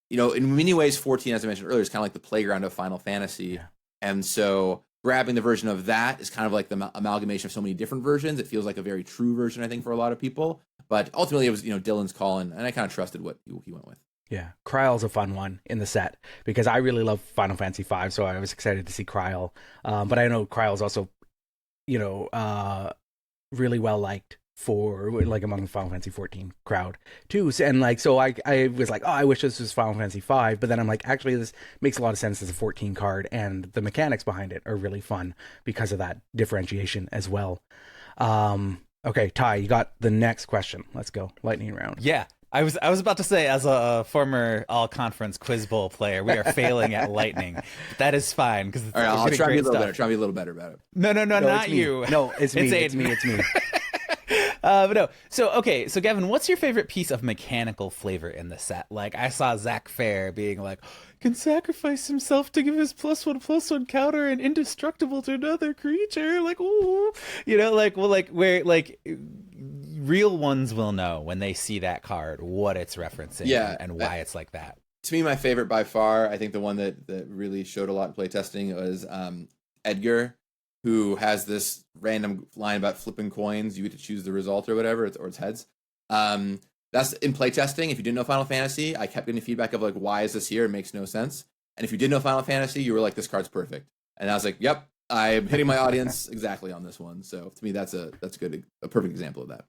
in many ways, 14, as I mentioned earlier, is kind of like the playground of Final Fantasy. Yeah. And so grabbing the version of that is kind of like the amalgamation of so many different versions. It feels like a very true version, I think, for a lot of people. But ultimately, it was, Dylan's call, and I kind of trusted what he went with. Yeah, Kryle's a fun one in the set because I really love Final Fantasy V, so I was excited to see Kryle. But I know Kryle's also, really well liked for like among the Final Fantasy 14 crowd too. And so I was like, oh, I wish this was Final Fantasy V, but then I'm like, actually, this makes a lot of sense as a 14 card, and the mechanics behind it are really fun because of that differentiation as well. Okay, Ty, you got the next question. Let's go, lightning round. Yeah. I was about to say, as a former all-conference Quiz Bowl player, we are failing at lightning. But that is fine because all right, I'll try to be a little better. Try to be a little better about it. No, not you. No, it's me. It's me. But no. So Gavin, what's your favorite piece of mechanical flavor in the set? Like, I saw Zach Fair being like, can sacrifice himself to give his +1/+1 counter and indestructible to another creature. Like, ooh, real ones will know when they see that card what it's referencing and why it's like that. To me, my favorite by far, I think the one that really showed a lot in playtesting was Edgar, who has this random line about flipping coins. You get to choose the result or whatever, or it's heads. That's in playtesting. If you didn't know Final Fantasy, I kept getting feedback of like, why is this here? It makes no sense. And if you did know Final Fantasy, you were like, this card's perfect. And I was like, yep, I'm hitting my audience exactly on this one. So to me, that's a perfect example of that.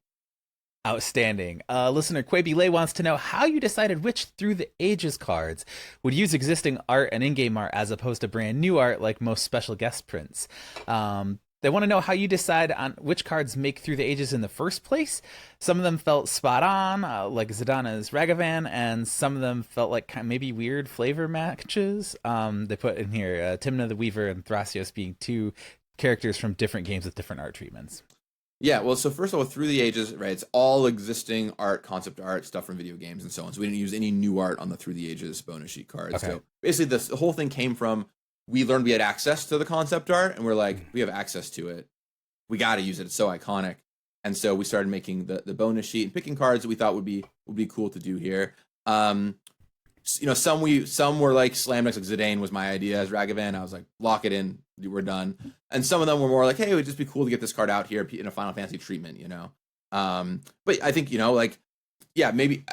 Outstanding. Listener Quaby Lay wants to know how you decided which Through the Ages cards would use existing art and in-game art as opposed to brand new art like most special guest prints. They want to know how you decide on which cards make Through the Ages in the first place. Some of them felt spot on, like Zidana's Ragavan, and some of them felt like kind of maybe weird flavor matches. They put in here Timna the Weaver and Thrasios being two characters from different games with different art treatments. Yeah, well, so first of all, Through the Ages, right, it's all existing art, concept art, stuff from video games and so on. So we didn't use any new art on the Through the Ages bonus sheet cards. Okay. So basically the whole thing came from, we learned we had access to the concept art, and we're like, we have access to it. We got to use it. It's so iconic. And so we started making the bonus sheet and picking cards that we thought would be cool to do here. Some were like slam dunks, like Zidane was my idea as Ragavan. I was like, lock it in, we're done. And some of them were more like, hey, it would just be cool to get this card out here in a Final Fantasy treatment, But I think, maybe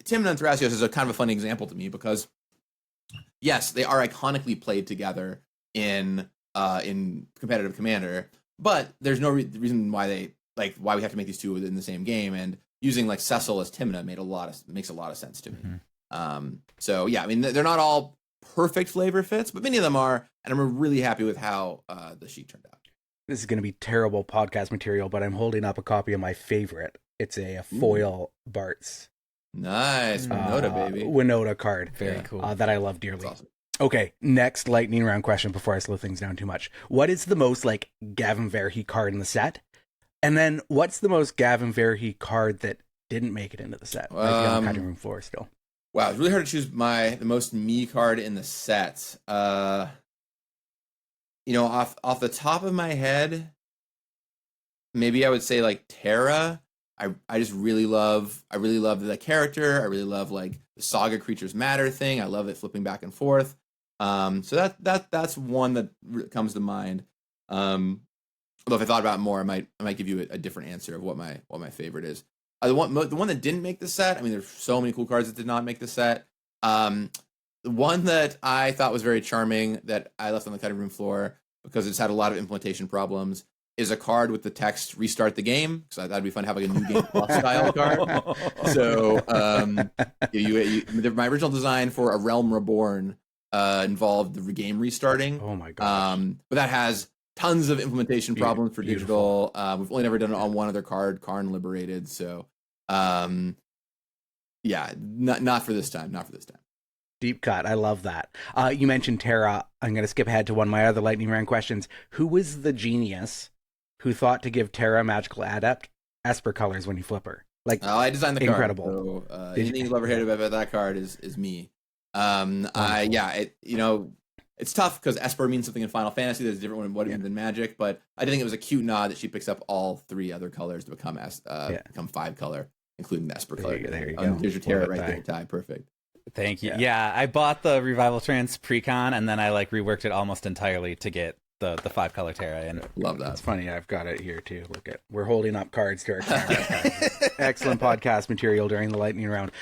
Tim and Thrasios is a kind of a funny example to me because, yes, they are iconically played together in competitive Commander, but there's no reason why why we have to make these two in the same game. And using like Cecil as Timna makes a lot of sense to me. Mm-hmm. So yeah, I mean, they're not all perfect flavor fits, but many of them are, and I'm really happy with how the sheet turned out. This is going to be terrible podcast material, but I'm holding up a copy of my favorite. It's a foil Bart's. Nice, Winota, baby. Winota card. Very cool. That I love dearly. That's awesome. Okay, next lightning round question before I slow things down too much. What is the most like Gavin Verhey card in the set? And then what's the most Gavin Verhey card that didn't make it into the set? Like on the cutting room floor still. Wow, it's really hard to choose the most me card in the set. Off the top of my head, maybe I would say like Terra. I just really love the character. I really love like the Saga Creatures Matter thing. I love it flipping back and forth. So that's one that comes to mind. Although if I thought about it more, I might give you a different answer of what my favorite is. The one that didn't make the set. I mean, there's so many cool cards that did not make the set. The one that I thought was very charming that I left on the cutting room floor because it's had a lot of implementation problems is a card with the text "Restart the game." So that'd be fun to have like a new game plus style card. So my original design for A Realm Reborn involved the game restarting. Oh my gosh! But that has tons of implementation problems for digital. We've only never done it on one other card, Karn Liberated. So, not for this time. Not for this time. Deep cut. I love that. You mentioned Terra. I'm going to skip ahead to one of my other lightning round questions. Who was the genius who thought to give Terra Magical Adept Esper colors when you flip her? Like, I designed the card. Incredible. So, anything you've ever heard about that card is me. It's tough because Esper means something in Final Fantasy that's different than what it means in Magic, but I did think it was a cute nod that she picks up all three other colors to become 5 color, including the Esper color. There you go. There's your Terra right there, Ty. Perfect. Thank you. Yeah, I bought the Revival Trance Precon, and then I like reworked it almost entirely to get the 5-color Terra. And love that. It's funny. I've got it here too. Look at, we're holding up cards to our camera. Excellent podcast material during the lightning round.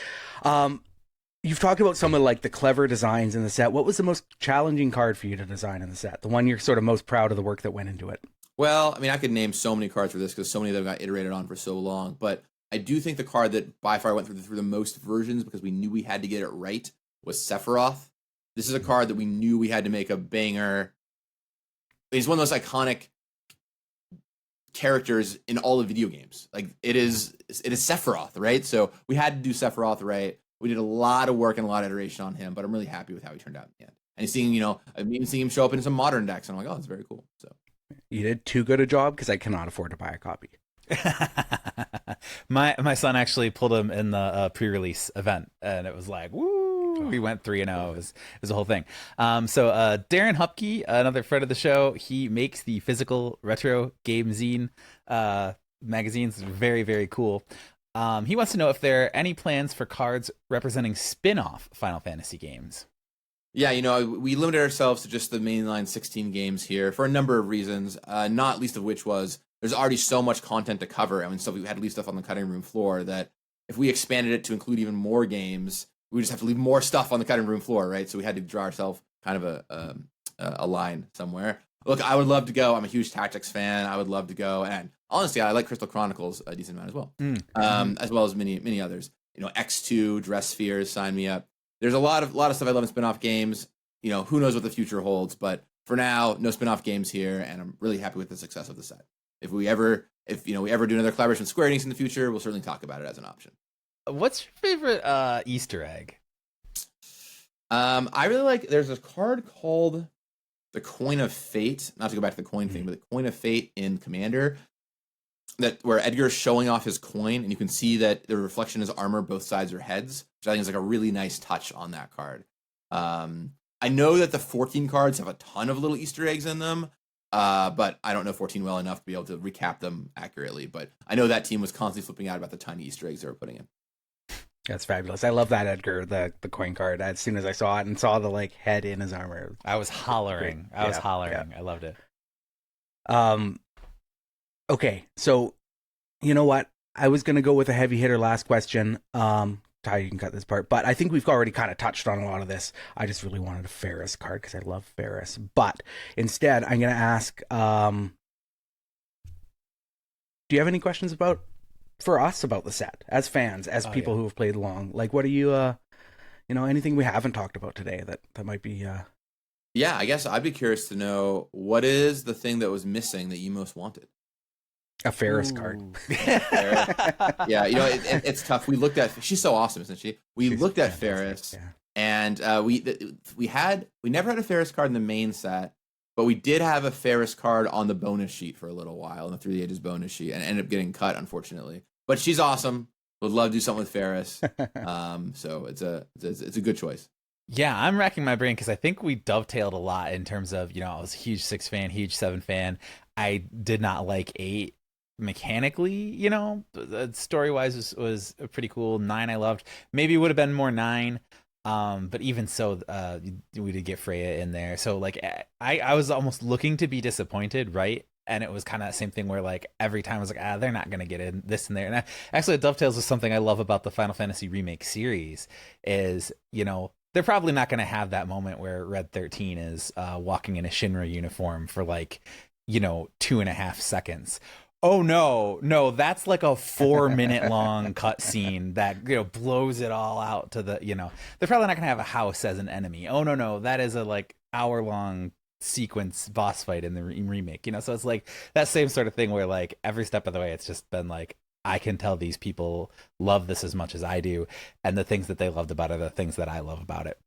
You've talked about some of like the clever designs in the set. What was the most challenging card for you to design in the set? The one you're sort of most proud of the work that went into it? Well, I mean, I could name so many cards for this because so many of them got iterated on for so long. But I do think the card that by far went through the most versions because we knew we had to get it right was Sephiroth. This is a card that we knew we had to make a banger. He's one of those iconic characters in all the video games. Like it is Sephiroth, right? So we had to do Sephiroth right. We did a lot of work and a lot of iteration on him, but I'm really happy with how he turned out in the end. And seeing, I'm even seeing him show up in some modern decks, and I'm like, oh, that's very cool. So you did too good a job because I cannot afford to buy a copy. my son actually pulled him in the pre-release event, and it was like, woo! We went 3-0. It was a whole thing. So Darren Hupke, another friend of the show, he makes the physical retro game zine magazines. Very, very cool. He wants to know if there are any plans for cards representing spin-off Final Fantasy games. Yeah, we limited ourselves to just the mainline 16 games here for a number of reasons, not least of which was there's already so much content to cover. I mean, so we had to leave stuff on the cutting room floor that if we expanded it to include even more games, we would just have to leave more stuff on the cutting room floor, right? So we had to draw ourselves kind of a line somewhere. Look, I would love to go. I'm a huge Tactics fan. I would love to go. And honestly, I like Crystal Chronicles a decent amount as well, as well as many others. X2, Dress Spheres, sign me up. There's a lot of stuff I love in spin-off games. Who knows what the future holds, but for now, no spin-off games here, and I'm really happy with the success of the set. If we ever do another collaboration with Square Enix in the future, we'll certainly talk about it as an option. What's your favorite Easter egg? I really like. There's a card called the Coin of Fate. Not to go back to the coin thing, but the Coin of Fate in Commander. Where Edgar's showing off his coin, and you can see that the reflection is armor, both sides are heads, which I think is like a really nice touch on that card. I know that the 14 cards have a ton of little Easter eggs in them, but I don't know 14 well enough to be able to recap them accurately. But I know that team was constantly flipping out about the tiny Easter eggs they were putting in. That's fabulous. I love that Edgar, the coin card. As soon as I saw it and saw the like head in his armor, I was hollering. Great. Yeah. I loved it. Okay, so you know what? I was going to go with a heavy hitter last question. Ty, you can cut this part, but I think we've already kind of touched on a lot of this. I just really wanted a Ferris card because I love Ferris. But instead, I'm going to ask, do you have any questions for us about the set as fans, as people who have played along? Like, what are you, anything we haven't talked about today that might be... Yeah, I guess I'd be curious to know what is the thing that was missing that you most wanted? A Ferris card. Yeah, it's tough. We looked at. She's so awesome, isn't she? She's looked at Ferris, and we never had a Ferris card in the main set, but we did have a Ferris card on the bonus sheet for a little while, on the Through the Ages bonus sheet, and ended up getting cut, unfortunately. But she's awesome. Would love to do something with Ferris. So it's a good choice. Yeah, I'm racking my brain because I think we dovetailed a lot in terms of, I was a huge 6 fan, huge 7 fan. I did not like 8 mechanically, story-wise was pretty cool. 9 I loved. Maybe it would have been more 9, but even so, we did get Freya in there. So, like, I was almost looking to be disappointed, right? And it was kind of the same thing where, like, every time I was like, they're not going to get in this and there. And actually, it dovetails with something I love about the Final Fantasy Remake series is, they're probably not going to have that moment where Red 13 is walking in a Shinra uniform for, like, 2.5 seconds. Oh no, that's like a 4-minute long cutscene that blows it all out to the they're probably not gonna have a house as an enemy. Oh no, that is a like hour-long sequence boss fight in the remake. So it's like that same sort of thing where like every step of the way it's just been like I can tell these people love this as much as I do, and the things that they loved about it are the things that I love about it.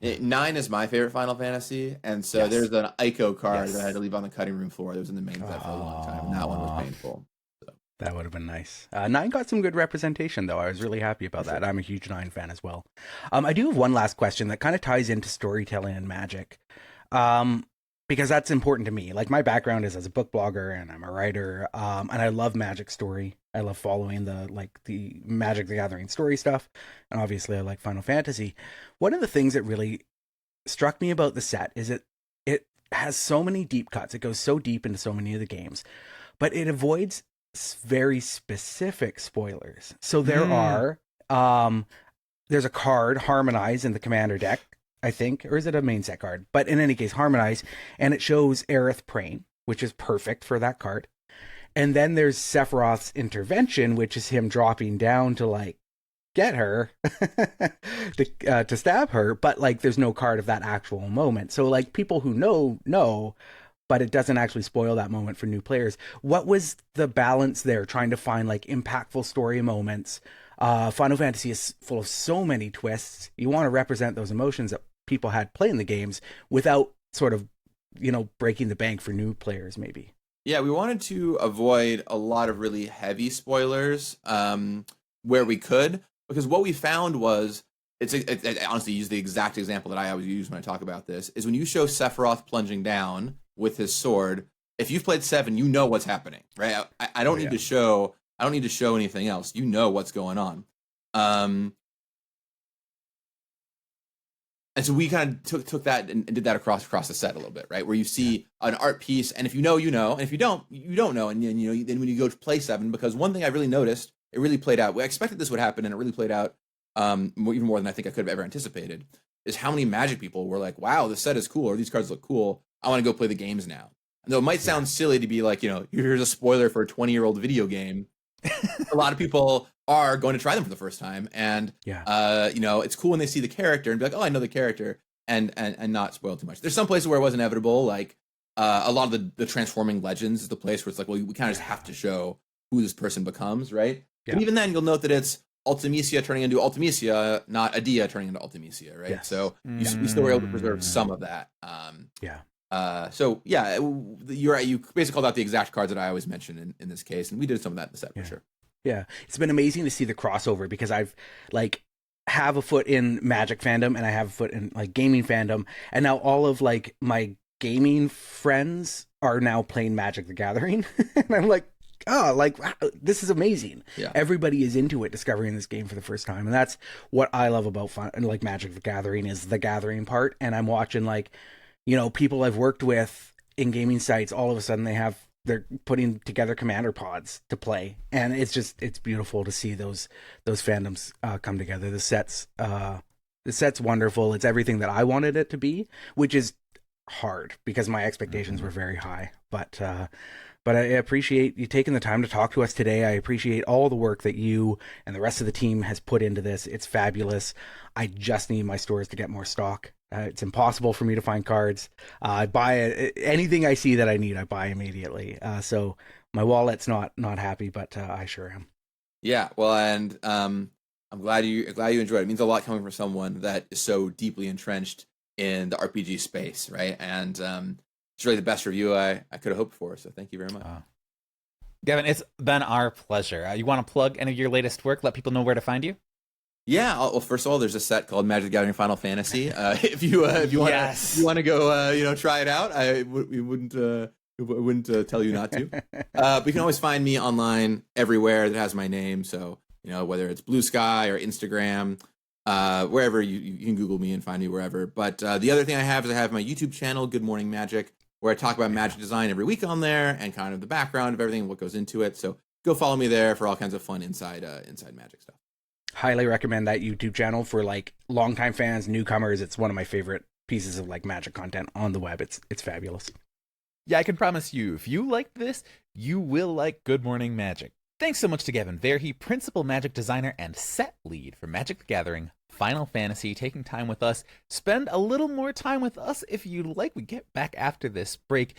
9 is my favorite Final Fantasy, and so there's an Ico card that I had to leave on the cutting room floor. That was in the main set for a long time, and that one was painful. So. That would have been nice. 9 got some good representation, though. I was really happy about that. I'm a huge 9 fan as well. I do have one last question that kind of ties into storytelling and Magic. because that's important to me. Like my background is as a book blogger and I'm a writer, and I love Magic story. I love following the Magic the Gathering story stuff, and obviously I like Final Fantasy. One of the things that really struck me about the set is it has so many deep cuts. It goes so deep into so many of the games, but it avoids very specific spoilers. So there are there's a card, Harmonize, in the commander deck, I think, or is it a main set card? But in any case, Harmonize, and it shows Aerith Praying, which is perfect for that card. And then there's Sephiroth's Intervention, which is him dropping down to like get her to stab her, but like there's no card of that actual moment. So like people who know, but it doesn't actually spoil that moment for new players. What was the balance there, trying to find like impactful story moments? Final Fantasy is full of so many twists. You want to represent those emotions that people had playing the games without sort of, breaking the bank for new players, maybe. Yeah, we wanted to avoid a lot of really heavy spoilers where we could, because what we found was, I honestly use the exact example that I always use when I talk about this, is when you show Sephiroth plunging down with his sword, if you've played 7, you know what's happening, right? I don't need to show anything else. You know what's going on. And so we kind of took that and did that across the set a little bit, right? Where you see an art piece, and if you know, you know, and if you don't, you don't know. And then when you go to play 7, because one thing I really noticed, it really played out. I expected this would happen, and it really played out even more than I think I could have ever anticipated, is how many Magic people were like, wow, this set is cool, or these cards look cool. I want to go play the games now. And though it might sound silly to be like, here's a spoiler for a 20-year-old video game, a lot of people are going to try them for the first time, and it's cool when they see the character and be like, oh, I know the character, and not spoil too much. There's some places where it was inevitable, like a lot of the Transforming Legends is the place where it's like, well, we kind of just have to show who this person becomes, right? But even then, you'll note that it's Ultimisia turning into Ultimisia, not Adia turning into Ultimisia, right? Yes. So we still were able to preserve some of that. You're right. You basically called out the exact cards that I always mention in this case, and we did some of that in the set for sure. Yeah, it's been amazing to see the crossover, because I've have a foot in Magic fandom and I have a foot in gaming fandom, and now all of my gaming friends are now playing Magic the Gathering, and I'm like, oh, wow, this is amazing. Yeah. Everybody is into it, discovering this game for the first time, and that's what I love about Magic the Gathering, is the gathering part. And I'm watching people I've worked with in gaming sites, all of a sudden they're putting together commander pods to play, and it's beautiful to see those fandoms come together. The set's wonderful. It's everything that I wanted it to be, which is hard because my expectations were very high. But I appreciate you taking the time to talk to us today. I appreciate all the work that you and the rest of the team has put into this. It's fabulous. I just need my stores to get more stock. It's impossible for me to find cards. I buy anything I see that I need, I buy immediately. So my wallet's not happy, but I sure am. Yeah, well, and I'm glad you enjoyed it. It means a lot coming from someone that is so deeply entrenched in the RPG space, right? And it's really the best review I could have hoped for. So thank you very much. Gavin, it's been our pleasure. You want to plug any of your latest work? Let people know where to find you. Yeah, well, first of all, there's a set called Magic the Gathering Final Fantasy. If you want to go try it out, we wouldn't tell you not to. But you can always find me online everywhere that has my name. So whether it's Blue Sky or Instagram, wherever you can Google me and find me wherever. But the other thing I have is my YouTube channel, Good Morning Magic, where I talk about magic design every week on there and kind of the background of everything, what goes into it. So go follow me there for all kinds of fun inside magic stuff. Highly recommend that YouTube channel for longtime fans, newcomers. It's one of my favorite pieces of magic content on the web. It's fabulous. Yeah, I can promise you, if you like this, you will like Good Morning Magic. Thanks so much to Gavin Verhey, principal magic designer and set lead for Magic the Gathering Final Fantasy, taking time with us. Spend a little more time with us if you like. We get back after this break.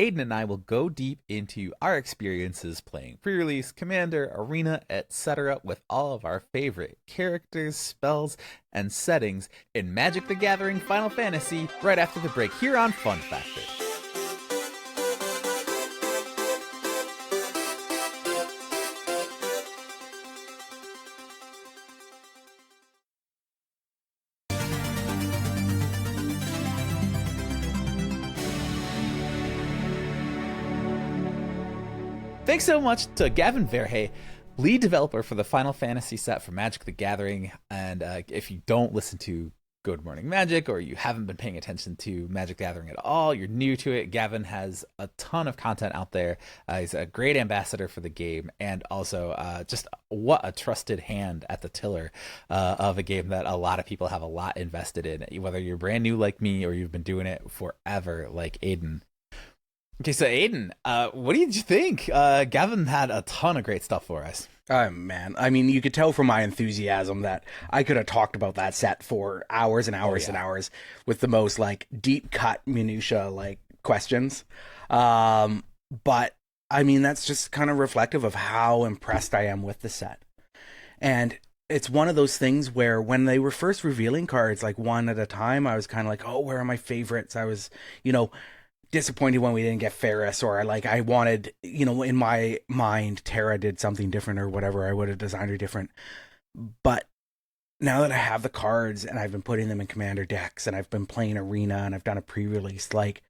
Aidan and I will go deep into our experiences playing pre-release, Commander, Arena, etc. with all of our favorite characters, spells, and settings in Magic the Gathering Final Fantasy right after the break here on FunFactor. Thanks so much to Gavin Verhey, lead developer for the Final Fantasy set for Magic the Gathering. And if you don't listen to Good Morning Magic, or you haven't been paying attention to Magic the Gathering at all, you're new to it, Gavin has a ton of content out there. He's a great ambassador for the game, and also just what a trusted hand at the tiller of a game that a lot of people have a lot invested in, whether you're brand new like me or you've been doing it forever like Aidan. Okay, so Aidan, what did you think? Gavin had a ton of great stuff for us. Oh, man. I mean, you could tell from my enthusiasm that I could have talked about that set for hours and hours and hours with the most, like, deep-cut minutia, like, questions. But, I mean, that's just kind of reflective of how impressed I am with the set. And it's one of those things where when they were first revealing cards, like, one at a time, I was kind of like, oh, where are my favorites? I was, disappointed when we didn't get Ferris, or like I wanted, in my mind, Terra did something different or whatever. I would have designed her different. But now that I have the cards and I've been putting them in commander decks and I've been playing Arena and I've done a pre-release, like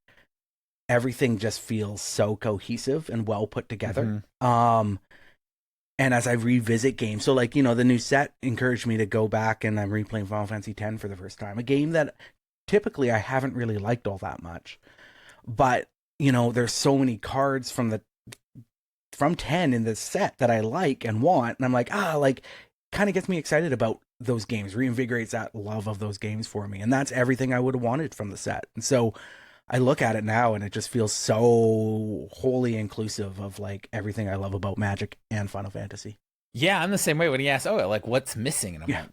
everything just feels so cohesive and well put together. Mm-hmm. And as I revisit games, so like, the new set encouraged me to go back, and I'm replaying Final Fantasy X for the first time, a game that typically I haven't really liked all that much. But, there's so many cards from 10 in the set that I like and want. And I'm like, kind of gets me excited about those games, reinvigorates that love of those games for me. And that's everything I would have wanted from the set. And so I look at it now and it just feels so wholly inclusive of like everything I love about Magic and Final Fantasy. Yeah, I'm the same way when he asks, like, what's missing? And I'm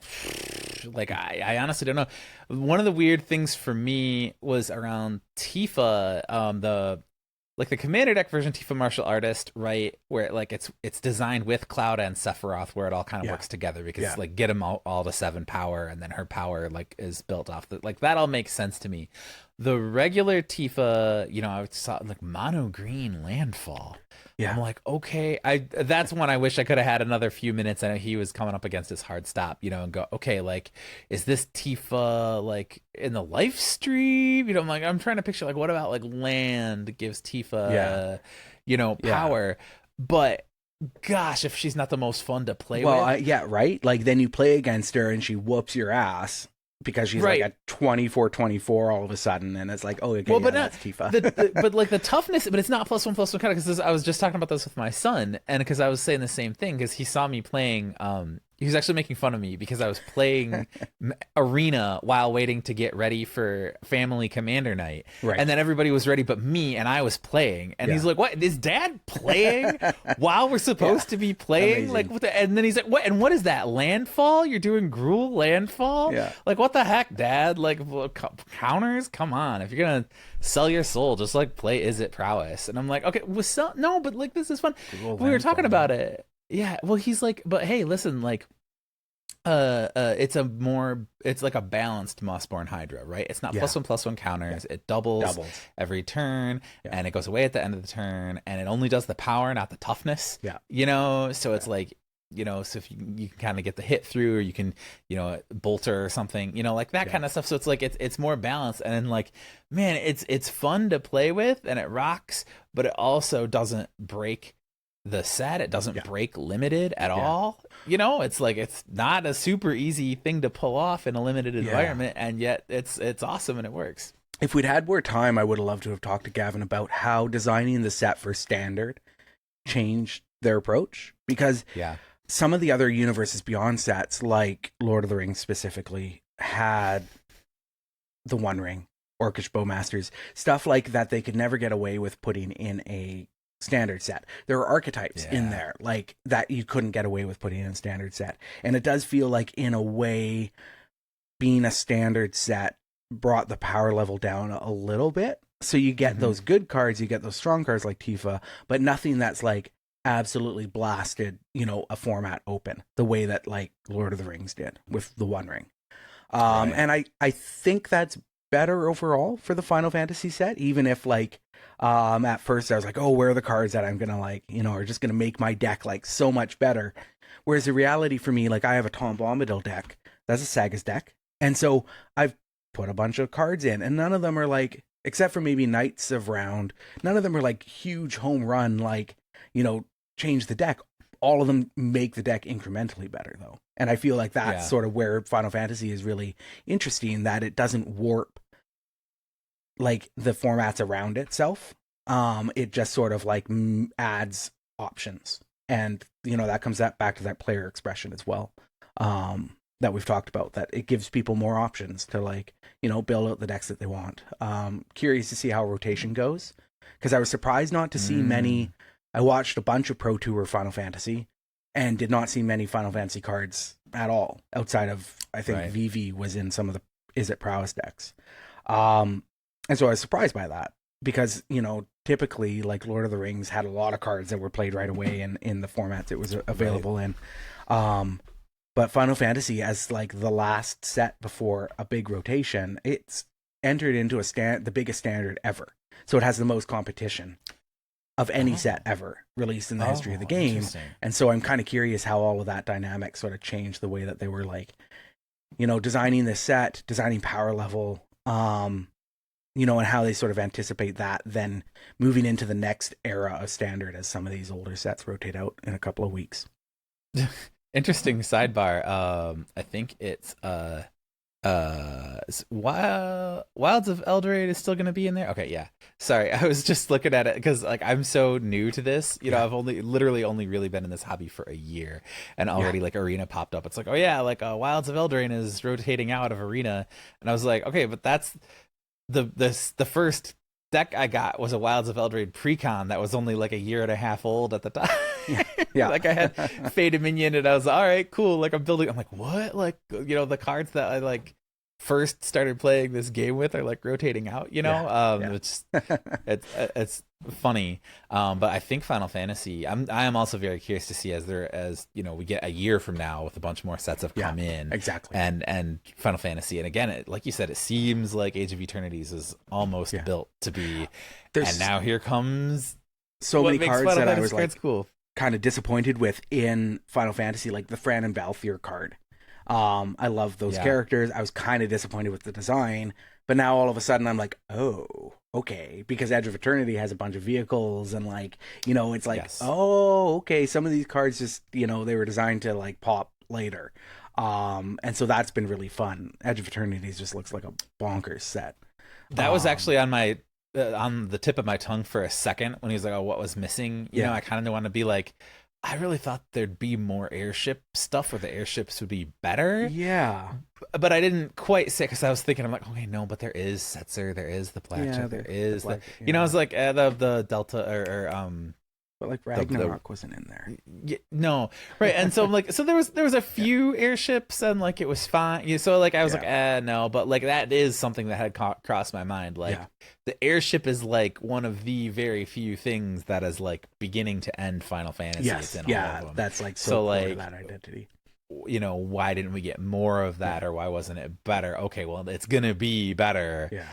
like, I honestly don't know. One of the weird things for me was around Tifa, the commander deck version Tifa Martial Artist, right? Where like it's designed with Cloud and Sephiroth, where it all kind of works together, because like get them all to 7 power, and then her power like is built off that all makes sense to me. The regular Tifa, I saw like mono green landfall. Yeah. I'm like, okay, that's one I wish I could have had another few minutes, and he was coming up against his hard stop, and go, okay, like, is this Tifa like in the life stream? I'm like, I'm trying to picture like, what about like land gives Tifa, power, but gosh, if she's not the most fun to play with. Right? Like then you play against her and she whoops your ass because she's like a 24/24 all of a sudden, and it's like, oh, okay, that's Tifa. But like the toughness, but it's not +1/+1 kind of, because I was just talking about this with my son, and because I was saying the same thing, because he saw me playing. He was actually making fun of me because I was playing Arena while waiting to get ready for Family Commander Night. Right. And then everybody was ready but me, and I was playing. And he's like, what? Is Dad playing while we're supposed to be playing? Amazing. Like, what the? And then he's like, what? And what is that? Landfall? You're doing Gruul Landfall? Yeah. Like, what the heck, Dad? Like, counters? Come on. If you're going to sell your soul, just like play Is It Prowess. And I'm like, okay, no, but like, this is fun. We were talking about it. Yeah, well, he's like, but hey, listen, like, it's like a balanced Mossborn Hydra, right? It's not +1/+1 counters. Yeah. It doubles every turn, and it goes away at the end of the turn, and it only does the power, not the toughness. Yeah, so it's like, so if you can kind of get the hit through, or you can, bolter or something, like that kind of stuff. So it's like it's more balanced, and then like, man, it's fun to play with, and it rocks, but it also doesn't break the set. It doesn't break limited at all. It's like, it's not a super easy thing to pull off in a limited environment, and yet it's awesome and it works. If we'd had more time, I would have loved to have talked to Gavin about how designing the set for standard changed their approach, because some of the other Universes Beyond sets, like Lord of the Rings specifically, had the One Ring, Orcish Bowmasters, stuff like that they could never get away with putting in a standard set. There are archetypes in there like that you couldn't get away with putting in a standard set. And it does feel like, in a way, being a standard set brought the power level down a little bit. So you get those good cards, you get those strong cards like Tifa, but nothing that's like absolutely blasted, a format open the way that like Lord of the Rings did with the One Ring. And I think that's better overall for the Final Fantasy set, even if like at first I was like, oh, where are the cards that I'm gonna like, are just gonna make my deck like so much better. Whereas the reality for me, like, I have a Tom Bombadil deck, that's a Sagas deck, and so I've put a bunch of cards in, and none of them are like, except for maybe Knights of Round, none of them are like huge home run, like, change the deck, all of them make the deck incrementally better, though. And I feel like that's sort of where Final Fantasy is really interesting, that it doesn't warp like the formats around itself. It just sort of like adds options, and that comes back to that player expression as well. That we've talked about, that it gives people more options to like, build out the decks that they want. Curious to see how rotation goes, because I was surprised not to see many. I watched a bunch of Pro Tour Final Fantasy and did not see many Final Fantasy cards at all, outside of, I think Vivi was in some of the Is It Prowess decks. And so I was surprised by that, because, typically like Lord of the Rings had a lot of cards that were played right away in the formats it was available in. But Final Fantasy, as like the last set before a big rotation, it's entered into the biggest standard ever. So it has the most competition of any set ever released in the history of the game. And so I'm kind of curious how all of that dynamic sort of changed the way that they were like, designing this set, designing power level, and how they sort of anticipate that then moving into the next era of standard as some of these older sets rotate out in a couple of weeks. Interesting sidebar. I think it's Wilds of Eldraine is still going to be in there. Okay, yeah. Sorry, I was just looking at it because like I'm so new to this. I've only really been in this hobby for a year, and already like Arena popped up. It's like, oh yeah, like Wilds of Eldraine is rotating out of Arena, and I was like, okay, but that's the first deck I got was a Wilds of Eldraine Precon that was only like a year and a half old at the time. Yeah. Like I had Faded Minion, and I was all right, cool. Like I'm like, what? Like, the cards that I like first started playing this game with are like rotating out, it's funny. But I think Final Fantasy, I am also very curious to see as we get a year from now with a bunch more sets have come in. Exactly. And Final Fantasy. And again, like you said, it seems like Age of Eternities is almost built to be. And now here comes so many cards that I was like cool. Kind of disappointed with in Final Fantasy, like the Fran and Balthier card. I love those characters. I was kind of disappointed with the design, but now all of a sudden I'm like, oh, okay, because Edge of Eternity has a bunch of vehicles, and like, it's like, oh, okay, some of these cards just, they were designed to like pop later. And so that's been really fun. Edge of Eternity just looks like a bonkers set. That was actually on my on the tip of my tongue for a second when he was like, oh, what was missing? I kind of want to be like, I really thought there'd be more airship stuff, or the airships would be better. Yeah. But I didn't quite say, because I was thinking, I'm like, okay, no, but there is Setzer, there is the Blackjack, there is the I was like, the Delta, but like Ragnarok wasn't in there. No, right. And so I'm like, so there was a few airships, and like it was fine. So like I was like, no, but like that is something that had crossed my mind. Like the airship is like one of the very few things that is like beginning to end Final Fantasy. Yes, in all of them. That's like so like that identity. Why didn't we get more of that, or why wasn't it better? Okay, well, it's gonna be better. Yeah.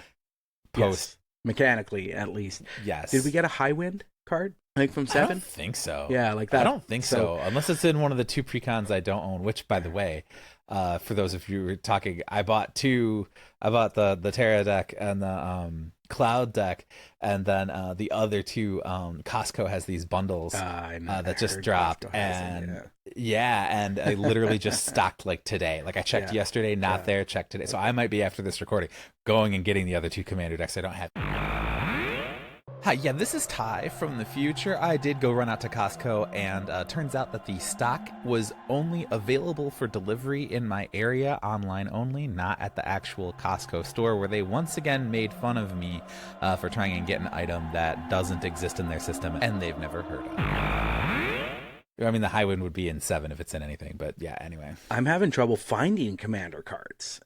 Post mechanically, at least. Yes. Did we get a Highwind card? Like from 7? I don't think so. Yeah, like that. I don't think so. Unless it's in one of the 2 precons I don't own, which, by the way, for those of you who are talking, I bought 2. I bought the Terra deck and the Cloud deck, and then the other 2, Costco has these bundles that just dropped. And and I literally just stocked like today. Like I checked yesterday, not there, checked today. So I might be, after this recording, going and getting the other 2 Commander decks I don't have. Hi, this is Ty from the future. I did go run out to Costco, and turns out that the stock was only available for delivery in my area, online only, not at the actual Costco store, where they once again made fun of me for trying and get an item that doesn't exist in their system and they've never heard of. I mean, the Highwind would be in 7 if it's in anything, but yeah, anyway. I'm having trouble finding Commander cards.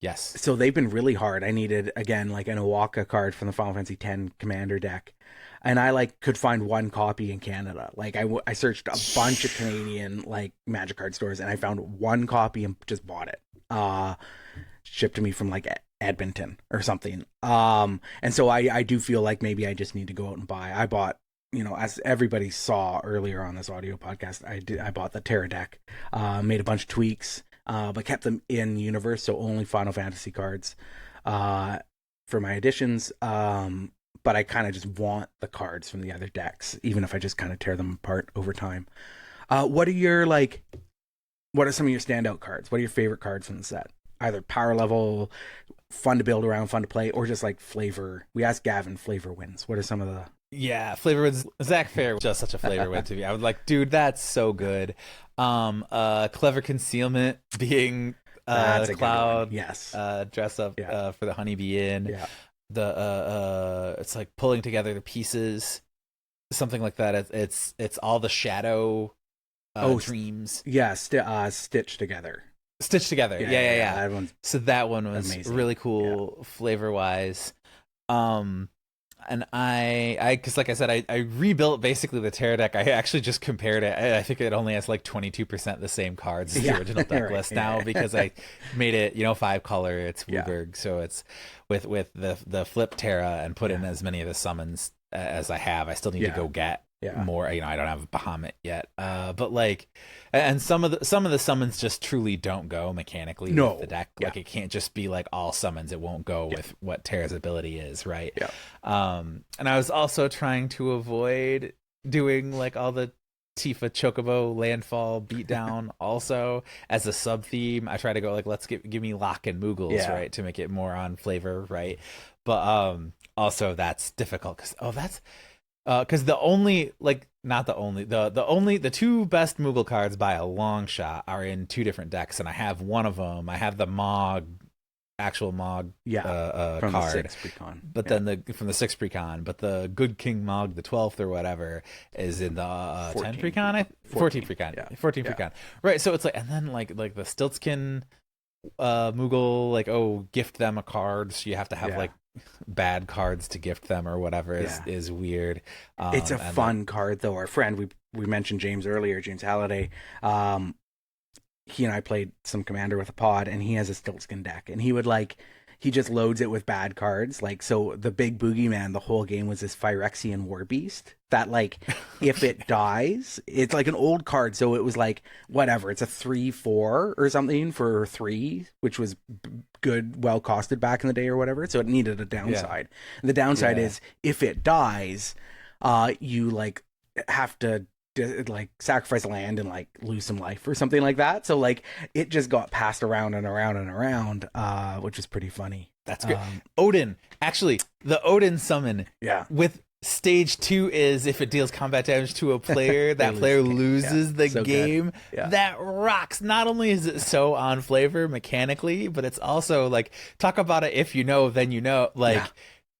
Yes. So they've been really hard. I needed, again, like an Owaka card from the Final Fantasy X Commander deck. And I like could find 1 copy in Canada. Like I searched a bunch of Canadian like Magic card stores, and I found 1 copy and just bought it. Shipped to me from like Edmonton or something. And so I do feel like maybe I just need to go out and buy. I bought, as everybody saw earlier on this audio podcast, I bought the Terra deck, made a bunch of tweaks, but kept them in universe, so only Final Fantasy cards for my editions. but I kind of just want the cards from the other decks, even if I just kind of tear them apart over time. What are some of your standout cards? What are your favorite cards from the set? Either power level, fun to build around, fun to play, or just like flavor. We asked Gavin, flavor wins. What are some of the... Yeah, flavor wins. Zach Fair was just such a flavor win to me. I was like, dude, that's so good. Clever Concealment being That's a Cloud. good one. Yes. Dress up for the Honeybee Inn. Yeah. It's like pulling together the pieces, something like that. It's all the shadow dreams. Yeah, stitched together. Stitched together. Yeah. So that one was amazing. really cool flavor wise. And because like I said, I rebuilt basically the Terra deck. I actually just compared it. I think it only has like 22% the same cards as the original deck list now because I made it, 5 color. It's Wooburg, so it's with the flip Terra and put in as many of the summons as I have. I still need to go get more. I don't have Bahamut yet, but like, and some of the summons just truly don't go mechanically with the deck. Like it can't just be like all summons. It won't go with what Terra's ability is, right? And I was also trying to avoid doing like all the Tifa Chocobo landfall beatdown also as a sub theme. I try to go like, let's give me Lock and Moogles, right, to make it more on flavor, right? But also that's difficult because the two best Moogle cards by a long shot are in 2 different decks, and I have one of them. I have the actual Mog from card, the 6th precon. but then from the 6th precon, but the Good King Mog, the 12th or whatever, is in the 10 precon, 14 precon, 14 precon, right? So it's like, and then like the Stiltskin Moogle, like gift them a card, so you have to have like bad cards to gift them or whatever is weird. It's a fun card though. Our friend, we mentioned James earlier, James Halliday. He and I played some Commander with a pod, and he has a Stiltskin deck, and he just loads it with bad cards. Like, so the big boogeyman the whole game was this Phyrexian War Beast that, like, if it dies, it's like an old card. So it was like, whatever, it's a 3/4 or something for 3, which was good, well costed back in the day or whatever. So it needed a downside. And the downside is if it dies, you like have to like sacrifice land and like lose some life or something like that. So like it just got passed around and around and around, which is pretty funny. That's great. Odin, actually, the Odin summon with stage 2 is if it deals combat damage to a player, that player loses the game. That rocks. Not only is it so on flavor mechanically, but it's also like, talk about it if you know, then you know. Like,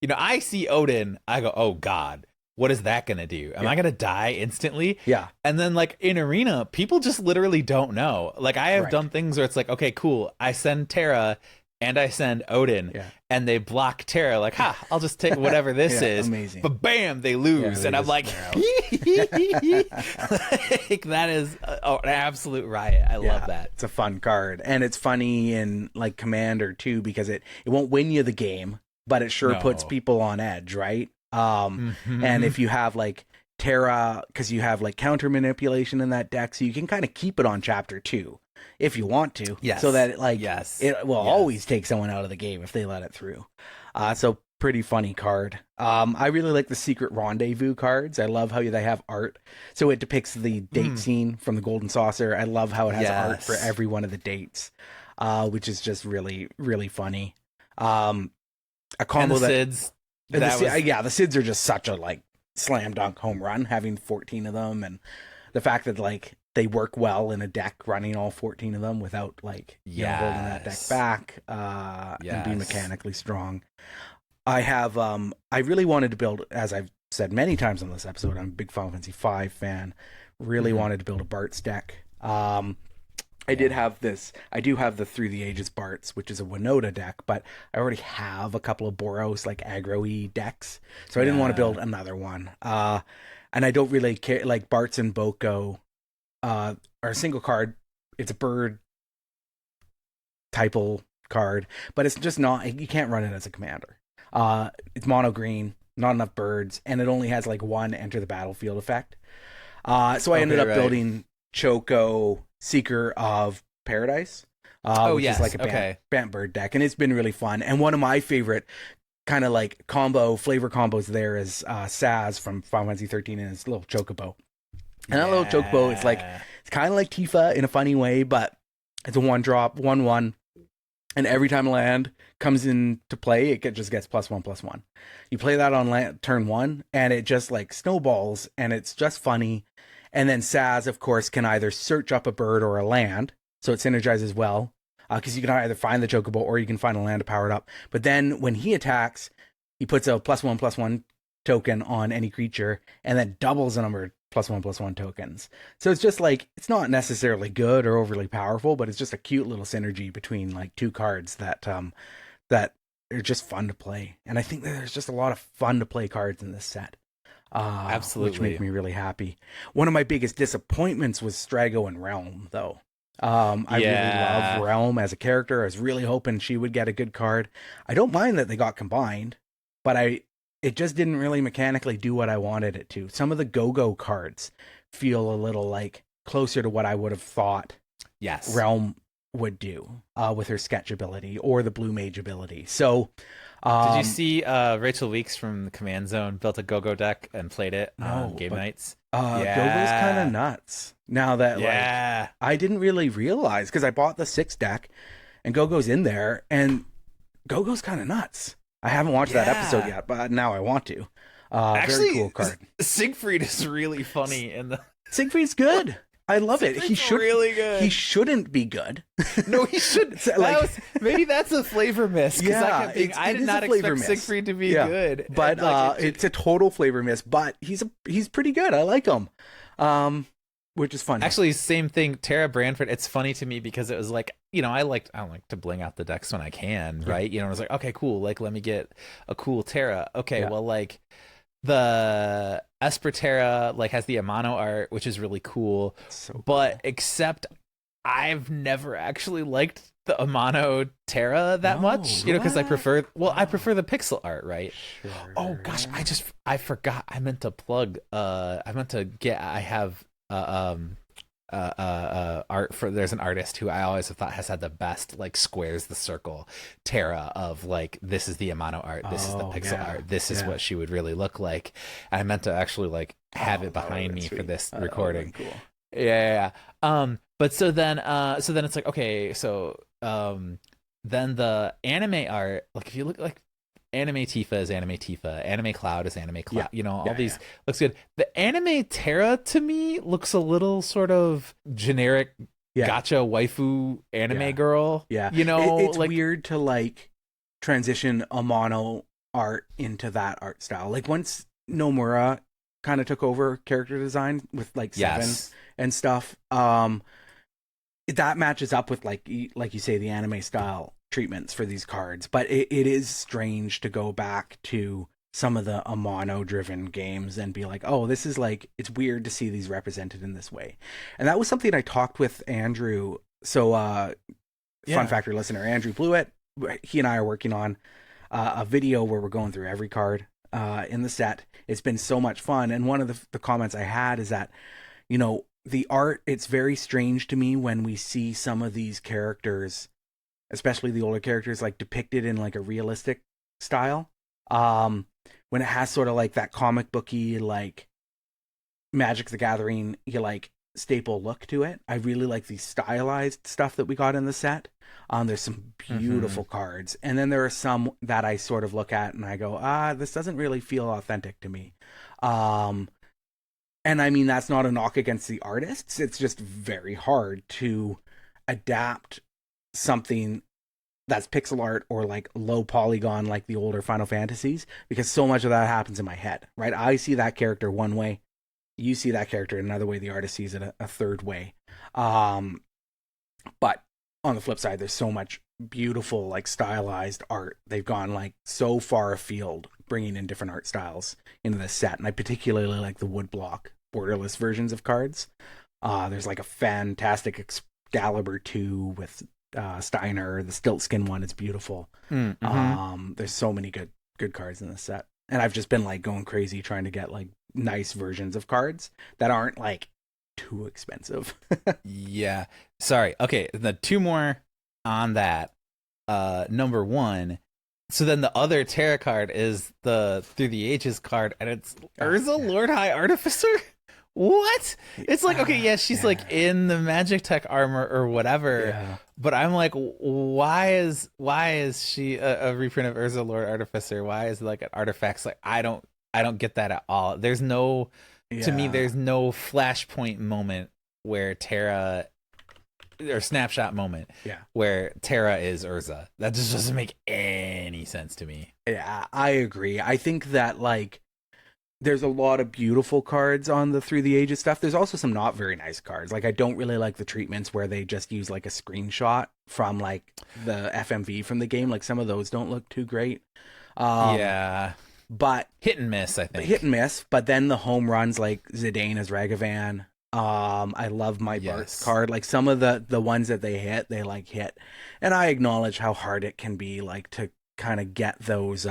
I see Odin, I go, oh God, what is that gonna do? Am I gonna die instantly? And then like in Arena, people just literally don't know. Like I have done things where it's like, okay, cool, I send Terra and I send Odin and they block Terra, like, I'll just take whatever this is. Amazing. But bam, they lose. And I'm like, like, that is an absolute riot. I love that. It's a fun card. And it's funny in like Commander too, because it won't win you the game, but it sure puts people on edge, right? And if you have like Terra, because you have like counter manipulation in that deck, so you can kind of keep it on chapter 2 if you want to, so that it will always take someone out of the game if they let it through. So pretty funny card. I really like the Secret Rendezvous cards. I love how they have art, so it depicts the date scene from the Golden Saucer. I love how it has art for every one of the dates, which is just really, really funny. A combo and the Sids. The Sids are just such a like slam dunk home run, having 14 of them, and the fact that like they work well in a deck running all 14 of them without like holding that deck back and being mechanically strong. I have I really wanted to build, as I've said many times on this episode, I'm a big Final Fantasy V fan. Really wanted to build a Bart's deck. I do have the Through the Ages Barts, which is a Winota deck, but I already have a couple of Boros, like aggro-y decks, so I didn't want to build another one. And I don't really care, like Barts and Boko are a single card. It's a bird typal card, but it's just not, you can't run it as a commander. It's mono green, not enough birds, and it only has like one enter the battlefield effect. So I ended up building Choco Seeker of Paradise, which is like a Bant Bird deck, and it's been really fun. And one of my favorite kind of like flavor combos there is Saz from Final Fantasy 13 and his little chocobo. And that little chocobo, it's kind of like Tifa in a funny way, but it's a 1-drop, 1/1. And every time land comes into play, it just gets +1/+1. You play that on turn 1, and it just like snowballs, and it's just funny. And then Saz, of course, can either search up a bird or a land, so it synergizes well, because you can either find the chocobo or you can find a land to power it up. But then when he attacks, he puts a +1/+1 token on any creature, and then doubles the number of +1/+1 tokens. So it's just like, it's not necessarily good or overly powerful, but it's just a cute little synergy between like two cards that that are just fun to play. And I think that there's just a lot of fun to play cards in this set. Absolutely. Which make me really happy. One of my biggest disappointments was Strago and Realm, though. I really love Realm as a character. I was really hoping she would get a good card. I don't mind that they got combined, but it just didn't really mechanically do what I wanted it to. Some of the go-go cards feel a little like closer to what I would have thought Realm would do with her sketch ability or the blue mage ability. So did you see Rachel Weeks from the Command Zone built a go-go deck and played it on game nights? Go-go's kind of nuts. Now that like I didn't really realize, because I bought the 6 deck and Go-go's in there, and Go-go's kind of nuts. I haven't watched that episode yet, but now I want to. Actually, very cool card. Siegfried is really funny in the. Siegfried's good. I love it. He should really good. He shouldn't be good. No, he should. Maybe that's a flavor miss. I did not expect Siegfried to be good. But it's a total flavor miss. But he's pretty good. I like him. Which is funny. Actually, same thing. Tara Branford. It's funny to me because it was like, I like to bling out the decks when I can, right? I was like, okay, cool. Like, let me get a cool Tara. Okay, well, like the Esper Tara has the Amano art, which is really cool. Except I've never actually liked the Amano Tara that much, because I prefer the pixel art, right? Sure. Oh gosh, I forgot. I meant to plug. I have art for. There's an artist who I always have thought has had the best squares the circle Tara of this is the Amano art, this is the pixel art, this is what she would really look like. And I meant to actually have it behind me for this recording. Cool. Yeah. But so then it's like, okay, so then the anime art, if you look Anime Tifa is Anime Tifa, Anime Cloud is Anime Cloud. All these looks good. The Anime Terra to me looks a little sort of generic gotcha waifu anime girl. Yeah. It's weird to transition Amano art into that art style. Once Nomura kind of took over character design with 7 and stuff, that matches up with like you say, the anime style treatments for these cards, but it is strange to go back to some of the Amano driven games and be like, oh, this is it's weird to see these represented in this way. And that was something I talked with Andrew. So FunFactor listener Andrew Blewett, he and I are working on a video where we're going through every card in the set. It's been so much fun, and one of the comments I had is that the art, it's very strange to me when we see some of these characters, especially the older characters, depicted in a realistic style. When it has sort of that comic booky, Magic the Gathering, staple look to it. I really like the stylized stuff that we got in the set. There's some beautiful cards. And then there are some that I sort of look at and I go, this doesn't really feel authentic to me. And I mean, that's not a knock against the artists. It's just very hard to adapt something that's pixel art or low polygon like the older Final Fantasies, because so much of that happens in my head, right? I see that character one way, you see that character another way, the artist sees it a third way. But on the flip side, there's so much beautiful stylized art. They've gone so far afield, bringing in different art styles into this set, and I particularly like the woodblock borderless versions of cards. There's a fantastic Excalibur 2 with Steiner. The Stiltskin one is beautiful. There's so many good cards in this set, and I've just been going crazy trying to get nice versions of cards that aren't too expensive. Yeah, sorry. Okay, the 2 more on that. Number 1, So then the other Terra card is the Through the Ages card, and it's Urza, Lord High Artificer. What? It's like, okay, yeah, she's like in the Magic Tech armor or whatever, but I'm like, why is she a reprint of Urza, Lord Artificer? Why is it like an artifacts? Like I don't get that at all. There's no, to me, there's no flashpoint moment where Terra, or snapshot moment where Terra is Urza. That just doesn't make any sense to me. Yeah, I agree. I think that like there's a lot of beautiful cards on the Through the Ages stuff. There's also some not very nice cards. Like I don't really like the treatments where they just use like a screenshot from like the FMV from the game. Like some of those don't look too great. But hit and miss, I think. Hit and miss, but then the home runs like Zidane as Ragavan. I love my Bart card. Like some of the ones that they hit. And I acknowledge how hard it can be like to kind of get those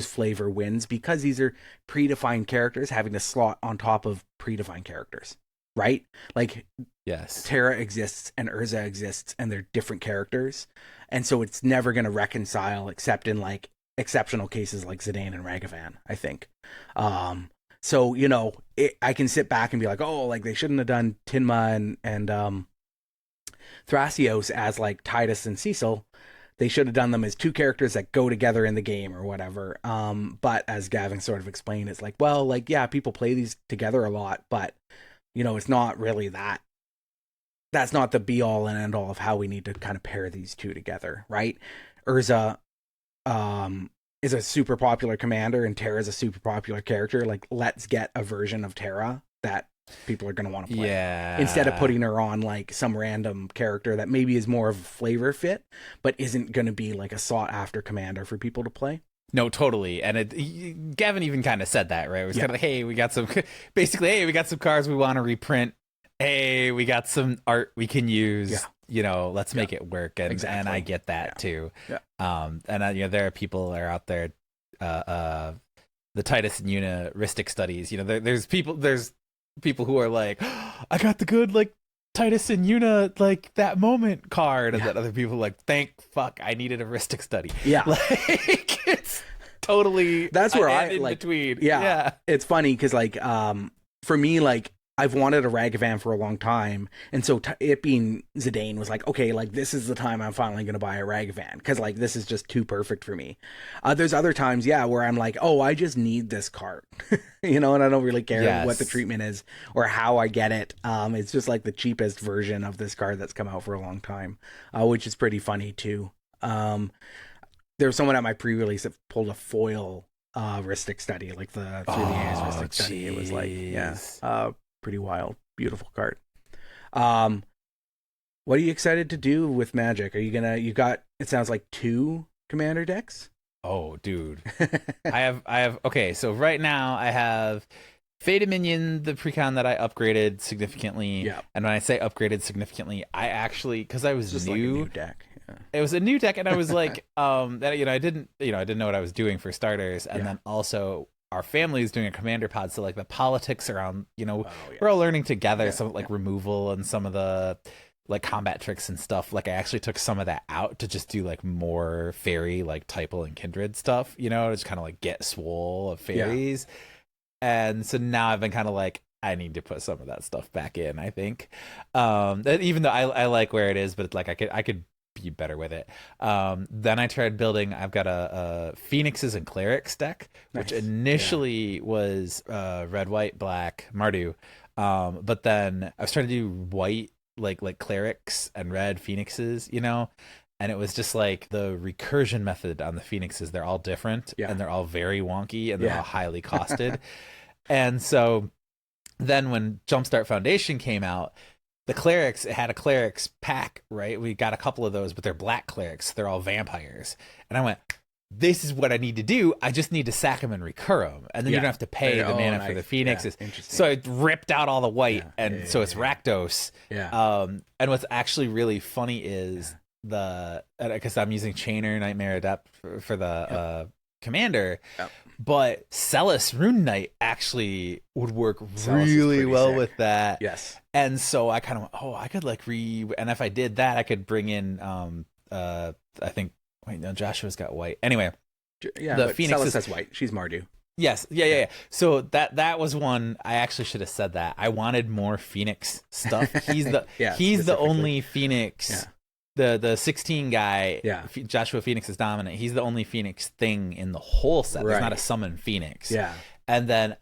flavor wins, because these are predefined characters having to slot on top of predefined characters, right? Like, yes, Terra exists and Urza exists, and they're different characters, and so it's never going to reconcile except in like exceptional cases like Zidane and Ragavan, I think. So you know, I can sit back and be like, oh, like they shouldn't have done Tinma and Thrasios as like Titus and Cecil. They should have done them as two characters that go together in the game or whatever. But as Gavin sort of explained, it's like, well, like, yeah, people play these together a lot, but, you know, it's not really that. That's not the be all and end all of how we need to kind of pair these two together, right? Urza is a super popular commander, and Terra is a super popular character. Like, let's get a version of Terra that people are going to want to play, instead of putting her on like some random character that maybe is more of a flavor fit but isn't going to be like a sought after commander for people to play. No, totally. And Gavin even kind of said that, right? It was kind of like, hey, we got some cards we want to reprint. Hey, we got some art we can use. You know, let's make it work. And and I get that too. And you know, there are people that are out there, the Titus and Una Ristic studies, you know, there's people who are like, oh, I got the good like Titus and Una like that moment card, and then other people are like, thank fuck, I needed a Ristic study. Like it's totally, that's where I in like between. It's funny because like for me, like I've wanted a Ragavan for a long time, and so it being Zidane was like, okay, like this is the time I'm finally going to buy a Ragavan, because like this is just too perfect for me. There's other times, where I'm like, oh, I just need this card, you know, and I don't really care what the treatment is or how I get it. It's just like the cheapest version of this card that's come out for a long time, which is pretty funny too. There was someone at my pre-release that pulled a foil Ristic study, like the Through the Ages Ristic study. It was like, pretty wild, beautiful card. What are you excited to do with Magic? Are you got, it sounds like 2 commander decks? Oh, dude. I have okay, so right now I have Fate Minion, the precon that I upgraded significantly. And when I say upgraded significantly, I actually, because I was just new, like a new deck. It was a new deck, and I was like, that, you know, I didn't know what I was doing for starters, and then also our family is doing a commander pod, so like the politics around, you know, we're all learning together, some like removal and some of the like combat tricks and stuff. Like I actually took some of that out to just do like more fairy, like Typal and Kindred stuff, you know, to just kind of like get swole of fairies. And so now I've been kind of like, I need to put some of that stuff back in, I think. Even though I like where it is, but it's like I could be better with it. Then I tried building, I've got a Phoenixes and Clerics deck, which initially was red, white, black, Mardu. But then I was trying to do white, like Clerics and red Phoenixes, you know? And it was just like the recursion method on the Phoenixes, they're all different and they're all very wonky and they're all highly costed. And so then when Jumpstart Foundation came out, the Clerics, it had a Clerics pack, right? We got a couple of those, but they're black Clerics. They're all vampires. And I went, this is what I need to do. I just need to sack them and recur them. And then you don't have to pay the mana for the Phoenixes. So I ripped out all the white. So it's Rakdos. And what's actually really funny is because I'm using Chainer, Nightmare Adept for the commander. But Celis Rune Knight actually would work really well with that. And so I kind of went, I could like and if I did that, I could bring in I think Wait, no, Joshua's got white. Anyway, Yeah, the but Phoenix Celis is has white. She's Mardu. yes, yeah. So that was one. I actually should have said that. I wanted more Phoenix stuff. He's the he's the only Phoenix. Yeah. The 16 guy, Joshua Phoenix is dominant. He's the only Phoenix thing in the whole set. There's not a summon Phoenix. Yeah. And then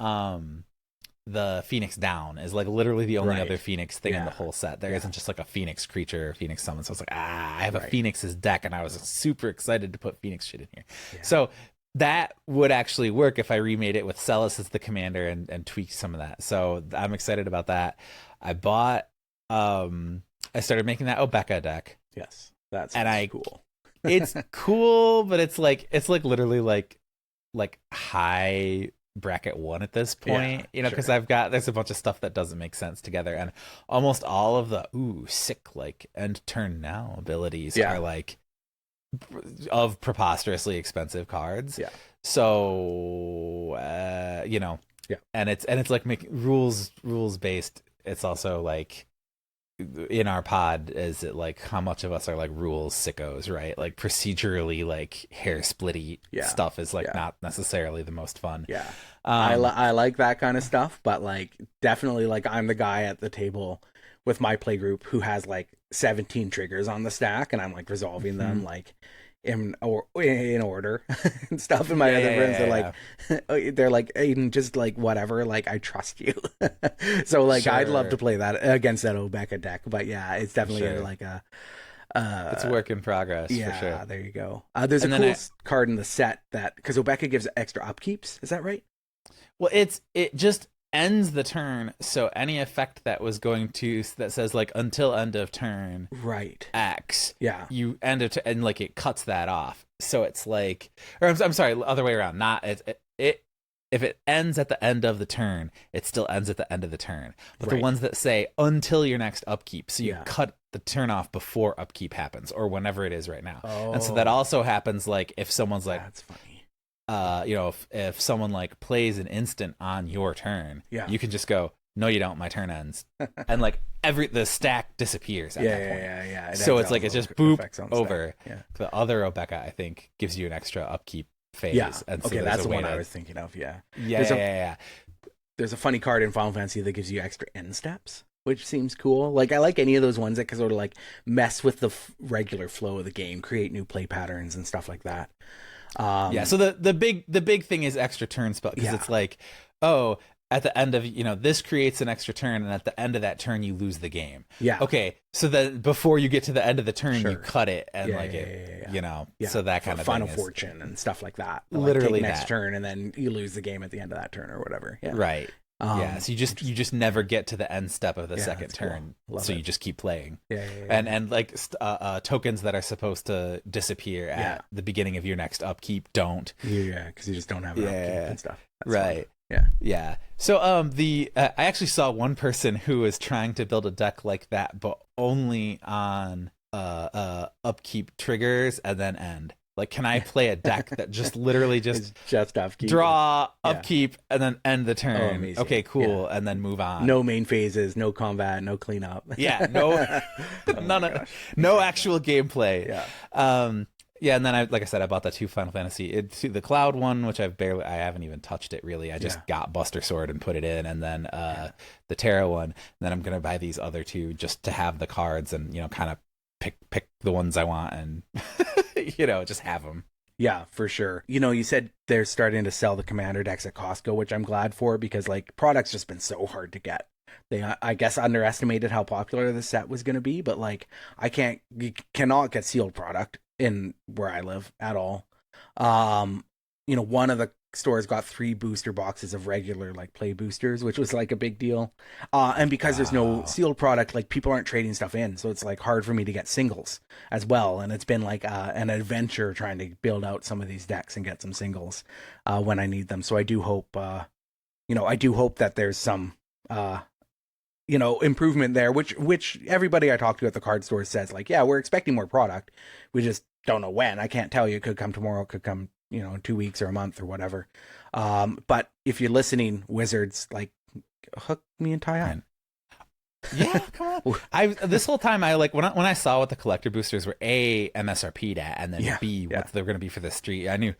the Phoenix down is like literally the only other Phoenix thing in the whole set. There isn't just like a Phoenix creature or Phoenix summon. So it's like, I have a Phoenix's deck, and I was super excited to put Phoenix shit in here. Yeah. So that would actually work if I remade it with Celis as the commander and tweaked some of that. So I'm excited about that. I bought I started making that Obeka deck. Yes, that's cool. It's cool, but it's like literally like high bracket 1 at this point, because there's a bunch of stuff that doesn't make sense together, and almost all of the sick like end turn now abilities are like of preposterously expensive cards. Yeah. So and it's like rules based. It's also like, in our pod, is it like how much of us are like rules sickos, right? Like procedurally like hair splitty stuff is like not necessarily the most fun. Yeah. I like that kind of stuff, but like definitely like I'm the guy at the table with my play group who has like 17 triggers on the stack, and I'm like resolving them like in order and stuff. And my other friends they're like, Aidan, just like whatever, like I trust you. So like I'd love to play that against that Obeka deck, but it's definitely like a it's a work in progress. For sure. There you go. There's a cool card in the set that, because Obeka gives extra upkeeps, is that right? Well, it just ends the turn, so any effect that says like until end of turn X, you end it and like it cuts that off. So it's like, or I'm sorry, other way around. Not it if it ends at the end of the turn, it still ends at the end of the turn. But the ones that say until your next upkeep, so you cut the turn off before upkeep happens or whenever it is right now. And so that also happens like if someone's like, that's funny. If someone like plays an instant on your turn, you can just go, no, you don't. My turn ends, and like the stack disappears at that point. Yeah. So it's like it's just boop over. Yeah. The other Obeka, I think, gives you an extra upkeep phase. Yeah. And so that's the one I was thinking of. Yeah. There's a funny card in Final Fantasy that gives you extra end steps, which seems cool. Like I like any of those ones that can sort of like mess with the regular flow of the game, create new play patterns and stuff like that. So the big thing is extra turn spell, because it's like, at the end of this creates an extra turn, and at the end of that turn you lose the game. Okay, so then before you get to the end of the turn you cut it, and so that kind of Final thing Fortune and stuff like that. Literally like next turn, and then you lose the game at the end of that turn or whatever. Right. So you just never get to the end step of the second turn, cool. so you just keep playing. And like tokens that are supposed to disappear at the beginning of your next upkeep don't. Because you just don't have an upkeep and stuff. That's right. Fun. Yeah. So I actually saw one person who was trying to build a deck like that, but only on upkeep triggers and then end. Like, can I play a deck that just literally just upkeep, draw, upkeep, and then end the turn? Amazing. Okay, cool, and then move on. No main phases, no combat, no cleanup. No actual gameplay. And then I bought the 2 Final Fantasy, the Cloud one, which I haven't even touched it really. I just got Buster Sword and put it in, and then the Terra one. And then I'm gonna buy these other 2 just to have the cards and kind of pick the ones I want and just have them. Yeah, for sure. You said they're starting to sell the commander decks at Costco, which I'm glad for, because like product's just been so hard to get. They, I guess, underestimated how popular the set was going to be, but like you cannot get sealed product in where I live at all. One of the stores got 3 booster boxes of regular like play boosters, which was like a big deal. And because there's no sealed product, like people aren't trading stuff in, so it's like hard for me to get singles as well. And it's been like an adventure trying to build out some of these decks and get some singles when I need them. So I do hope that there's some improvement there, which everybody I talk to at the card store says like, yeah, we're expecting more product, we just don't know when. I can't tell you. It could come tomorrow, it could come in 2 weeks or a month or whatever. But if you're listening, Wizards, like, hook me and Ty on. Yeah, come on. This whole time I like when I saw what the collector boosters were MSRP'd at, and then B what they're going to be for the street. I knew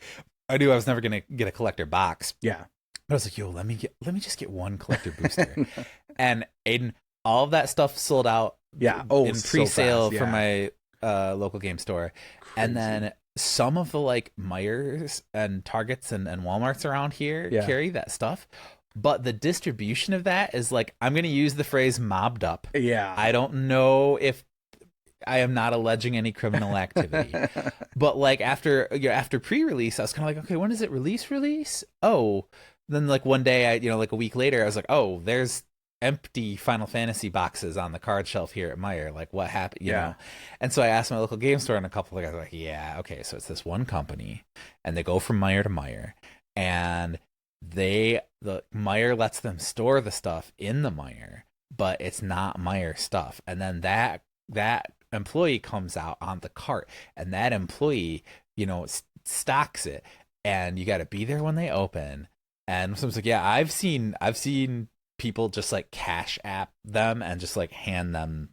I was never going to get a collector box. Yeah. But I was like, yo, let me just get one collector booster. And Aidan, all of that stuff sold out in pre-sale from my local game store. Crazy. And then some of the like Myers and Targets and Walmarts around here carry that stuff. But the distribution of that is like, I'm going to use the phrase mobbed up. Yeah. I don't know if I am not alleging any criminal activity. But like after pre-release, I was kind of like, okay, when is it release? Oh, then like one day, like a week later, I was like, oh, there's empty Final Fantasy boxes on the card shelf here at Meijer. Like, what happened? You know? And so I asked my local game store, and a couple of guys were like, yeah, okay, so it's this one company, and they go from Meijer to Meijer, and the Meijer lets them store the stuff in the Meijer, but it's not Meijer stuff. And then that employee comes out on the cart, and that employee, stocks it, and you got to be there when they open. And someone's like, yeah, I've seen people just like cash app them and just like hand them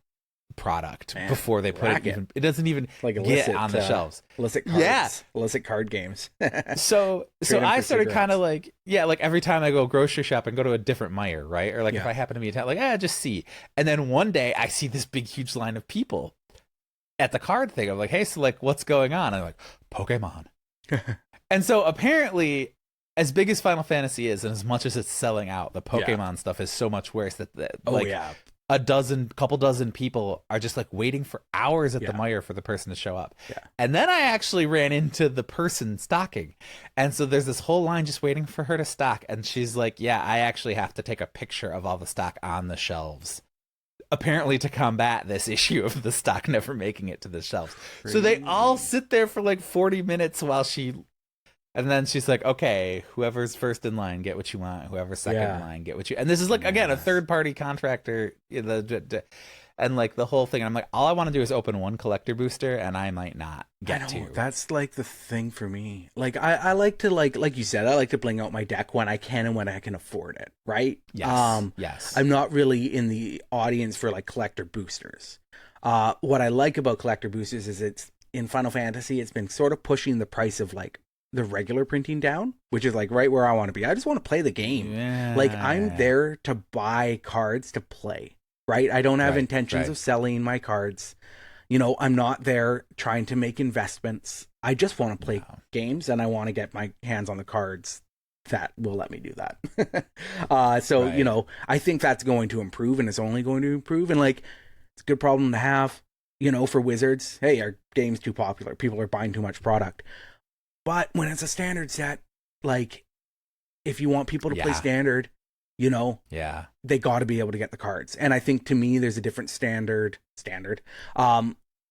product before they put it. It doesn't even like get on the shelves. Illicit cards, illicit card games. so I started kind of like, like every time I go grocery shop and go to a different Meijer, right? Or like if I happen to be in town, like, just see. And then one day I see this big, huge line of people at the card thing. I'm like, hey, so like, what's going on? I'm like, Pokemon. And so apparently, as big as Final Fantasy is, and as much as it's selling out, the Pokemon stuff is so much worse that a couple dozen people are just like waiting for hours at the Meijer for the person to show up. Yeah. And then I actually ran into the person stocking. And so there's this whole line just waiting for her to stock. And she's like, yeah, I actually have to take a picture of all the stock on the shelves, apparently to combat this issue of the stock never making it to the shelves. Crazy. So they all sit there for like 40 minutes while and then she's like, okay, whoever's first in line, get what you want. Whoever's second in line, get what you... And this is like, again, a third-party contractor. And like the whole thing, I'm like, all I want to do is open one collector booster, and I might not get to. That's like the thing for me. Like, I like to, like you said, I like to bling out my deck when I can and when I can afford it, right? Yes. Yes. I'm not really in the audience for like collector boosters. What I like about collector boosters is it's in Final Fantasy, it's been sort of pushing the price of like the regular printing down, which is like right where I want to be. I just want to play the game. Yeah. Like I'm there to buy cards to play, right? I don't have intentions of selling my cards. I'm not there trying to make investments. I just want to play games, and I want to get my hands on the cards that will let me do that. I think that's going to improve, and it's only going to improve. And like, it's a good problem to have, for Wizards. Hey, our game's too popular. People are buying too much product. But when it's a standard set, like, if you want people to play standard, they got to be able to get the cards. And I think, to me, there's a different standard,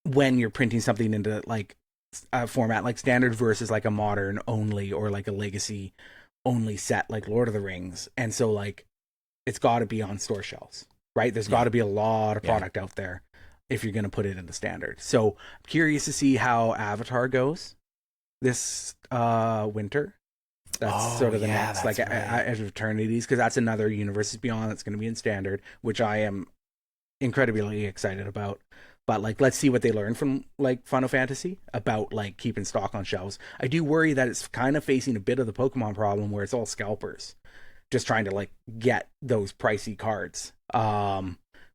when you're printing something into, like, a format like standard versus, like, a modern only or, like, a legacy only set like Lord of the Rings. And so, like, it's got to be on store shelves, right? There's got to be a lot of product out there if you're going to put it into standard. So I'm curious to see how Avatar goes this winter. That's sort of the next, like, Edge of Eternities, because that's another Universes Beyond that's going to be in standard, which I am incredibly excited about. But like, let's see what they learn from like Final Fantasy about like keeping stock on shelves. I do worry that it's kind of facing a bit of the Pokemon problem where it's all scalpers just trying to like get those pricey cards,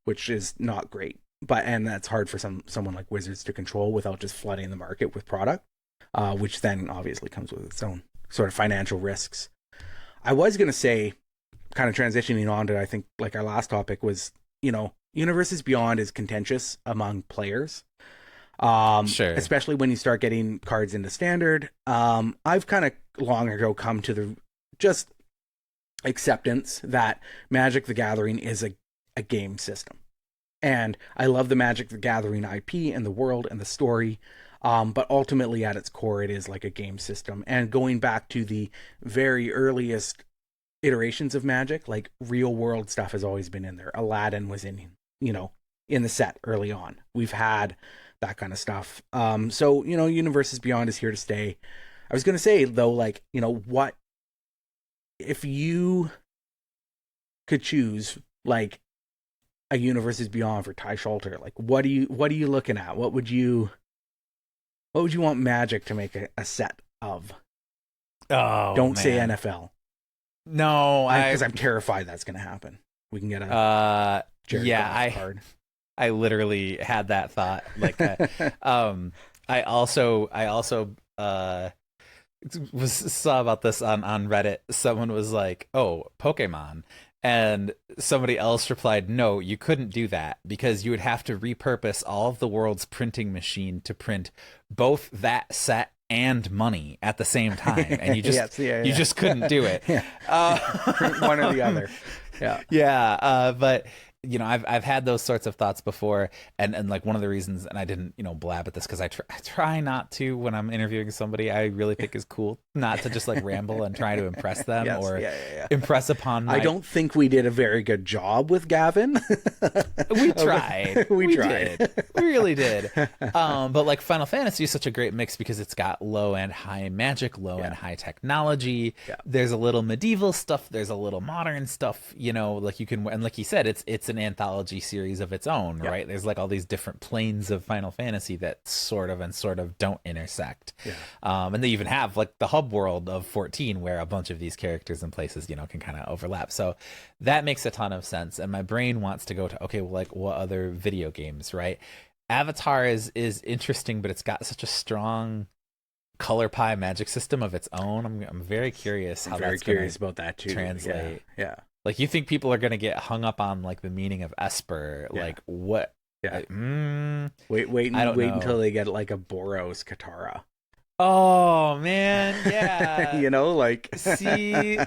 which is not great. And that's hard for someone like Wizards to control without just flooding the market with product. Which then obviously comes with its own sort of financial risks. I was going to say, kind of transitioning on to, I think, like our last topic was, Universes Beyond is contentious among players. Sure. Especially when you start getting cards into standard. I've kind of long ago come to the just acceptance that Magic the Gathering is a game system. And I love the Magic the Gathering IP and the world and the story. But ultimately at its core, it is like a game system. And going back to the very earliest iterations of Magic, like real world stuff has always been in there. Aladdin was in the set early on. We've had that kind of stuff. So, Universes Beyond is here to stay. I was going to say though, like, what if you could choose like a Universes Beyond for Ty Schalter? Like, what are you looking at? What would you want Magic to make a set of? Oh, don't man. say NFL. No, because I'm terrified that's going to happen. We can get a Jared Goff card. I literally had that thought. Like, I also saw about this on Reddit. Someone was like, "Oh, Pokemon," and somebody else replied, "No, you couldn't do that because you would have to repurpose all of the world's printing machine to print both that set and money at the same time, and you just you just couldn't do it. Print one or the other." But you know, I've had those sorts of thoughts before, and like one of the reasons, and I didn't, you know, blab at this because I try not to when I'm interviewing somebody I really think is cool, not to just like ramble and try to impress them impress upon I don't think we did a very good job with Gavin. We tried. We tried. Did. We really did. But like Final Fantasy is such a great mix because it's got low and high magic, low and high technology. There's a little medieval stuff, there's a little modern stuff, you know, like you can, and like you said, it's an anthology series of its own, right? There's like all these different planes of Final Fantasy that sort of don't intersect. And they even have like the hub world of 14 where a bunch of these characters and places, you know, can kind of overlap. So that makes a ton of sense. And my brain wants to go to, okay, well, like what other video games, right? Avatar is interesting, but it's got such a strong color pie magic system of its own. I'm very curious how that's curious about that too. Translate. Yeah. Like, you think people are going to get hung up on, like, the meaning of Esper? Like, what? Wait until they get, like, a Boros Katara. Oh, man, yeah. You know, like... See?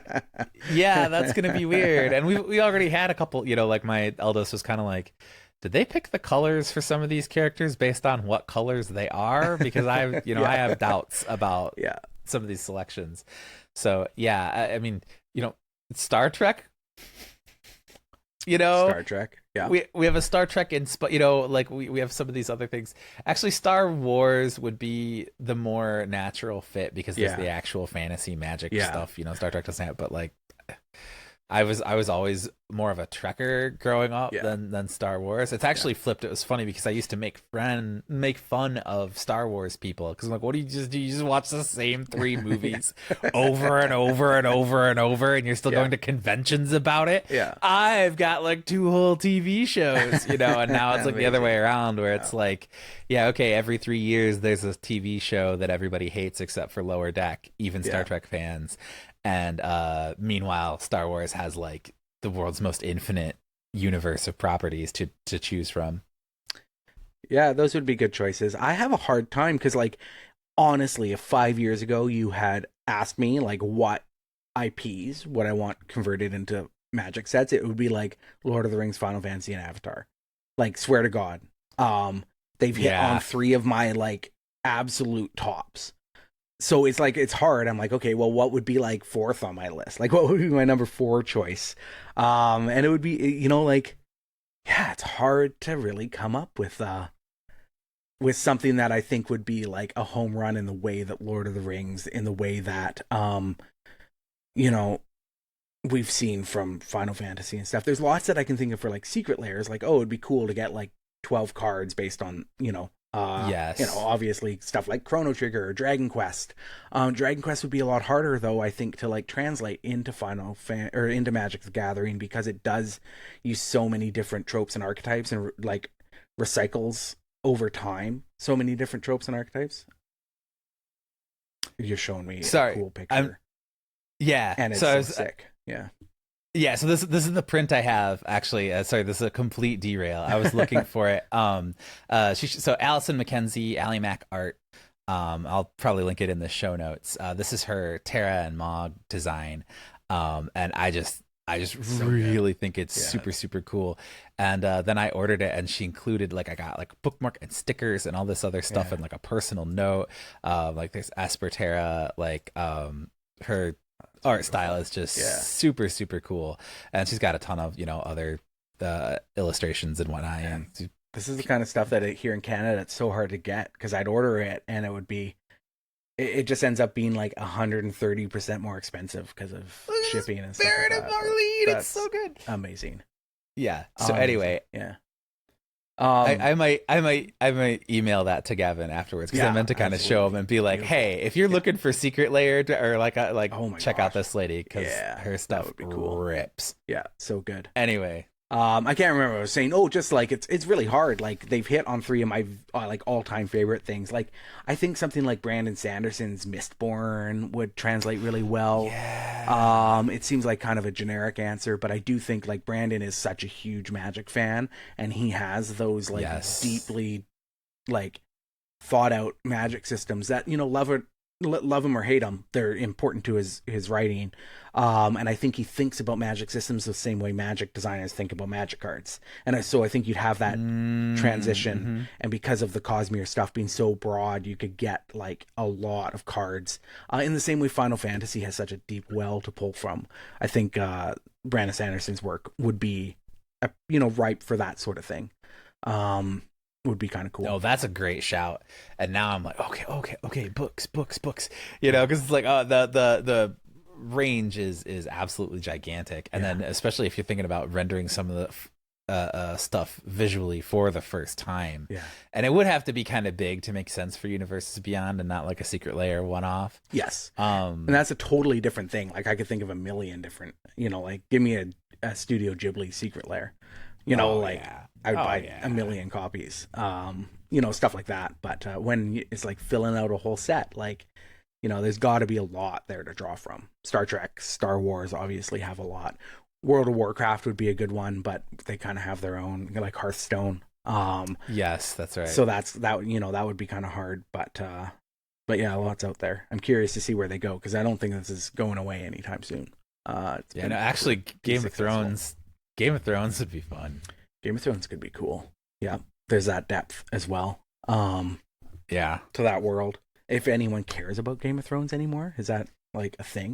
Yeah, that's going to be weird. And we already had a couple, you know, like, my eldest was kind of like, did they pick the colors for some of these characters based on what colors they are? Because I have doubts about some of these selections. So, yeah, I mean, you know, Star Trek... You know, Star Trek. Yeah, we have a Star Trek you know, like we have some of these other things. Actually, Star Wars would be the more natural fit because there's the actual fantasy magic stuff. You know, Star Trek doesn't have, but like I was always more of a Trekker growing up than Star Wars. It's actually flipped. It was funny because I used to make fun of Star Wars people because I'm like, what do? You just watch the same 3 movies over and over and over and over, and you're still going to conventions about it. I've got like 2 whole TV shows, you know, and now it's like the other way around where it's like, okay, every 3 years there's a TV show that everybody hates except for Lower Deck, even Star Trek fans. And meanwhile, Star Wars has like the world's most infinite universe of properties to choose from. Yeah, those would be good choices. I have a hard time because, like, honestly, if 5 years ago you had asked me like what IPs would I want converted into Magic sets, it would be like Lord of the Rings, Final Fantasy, and Avatar. Like, swear to God, they've hit on 3 of my like absolute tops. So it's like, it's hard. I'm like, okay, well, what would be like 4th on my list? Like, what would be my number 4 choice? And it would be, you know, like, it's hard to really come up with something that I think would be like a home run in the way that Lord of the Rings, in the way that, you know, we've seen from Final Fantasy and stuff. There's lots that I can think of for like secret layers. Like, oh, it'd be cool to get like 12 cards based on, you know, you know, obviously stuff like Chrono Trigger or Dragon Quest. Dragon Quest would be a lot harder though, I think, to like translate into into Magic the Gathering because it does use so many different tropes and archetypes and like recycles over time so many different tropes and archetypes. You're showing me a cool picture. And it's so sick. Yeah, so this is the print I have, actually. Sorry, this is a complete derail. I was looking for it. So Allison McKenzie, Ally Mac art. I'll probably link it in the show notes. This is her Terra and Mog design. And I just really think it's super, super cool. And then I ordered it, and she included, like, I got like a bookmark and stickers and all this other stuff and like a personal note. Like there's Esper Terra, like her art style is just super, super cool. And she's got a ton of, you know, other illustrations and whatnot. And this is the kind of stuff that here in Canada, it's so hard to get because I'd order it and it would be, it just ends up being like 130% more expensive because of shipping and stuff. Barrett and Marlene, it's so good. Amazing. Yeah. So anyway, yeah. I might email that to Gavin afterwards because I meant to kind of show him and be like, hey, if you're looking for secret layer or check out this lady because her stuff would be cool. Rips. Yeah, so good. Anyway, I can't remember. I was saying, just like it's really hard. Like they've hit on 3 of my like all-time favorite things. Like I think something like Brandon Sanderson's Mistborn would translate really well. Yeah. It seems like kind of a generic answer, but I do think like Brandon is such a huge Magic fan, and he has those like deeply like thought out Magic systems that love him or hate him, they're important to his writing. And I think he thinks about Magic systems the same way Magic designers think about Magic cards. And so I think you'd have that transition. Mm-hmm. And because of the Cosmere stuff being so broad, you could get like a lot of cards. In the same way Final Fantasy has such a deep well to pull from. I think Brandon Sanderson's work would be, ripe for that sort of thing. Would be kind of cool. Oh, that's a great shout. And now I'm like, okay, books. Because it's like the range is absolutely gigantic. And then especially if you're thinking about rendering some of the stuff visually for the first time. Yeah. And it would have to be kind of big to make sense for Universes Beyond and not like a secret layer one-off. Yes. And that's a totally different thing. Like I could think of a million different, like give me a Studio Ghibli secret layer. I would buy a million copies, stuff like that. But when it's like filling out a whole set, like, there's got to be a lot there to draw from. Star Trek, Star Wars obviously have a lot. World of Warcraft would be a good one, but they kind of have their own, like Hearthstone. Yes, that's right. So that would be kind of hard. But yeah, lots out there. I'm curious to see where they go because I don't think this is going away anytime soon. Actually, Game of Thrones would be fun. Game of Thrones could be cool. Yeah, there's that depth as well. To that world. If anyone cares about Game of Thrones anymore, is that like a thing?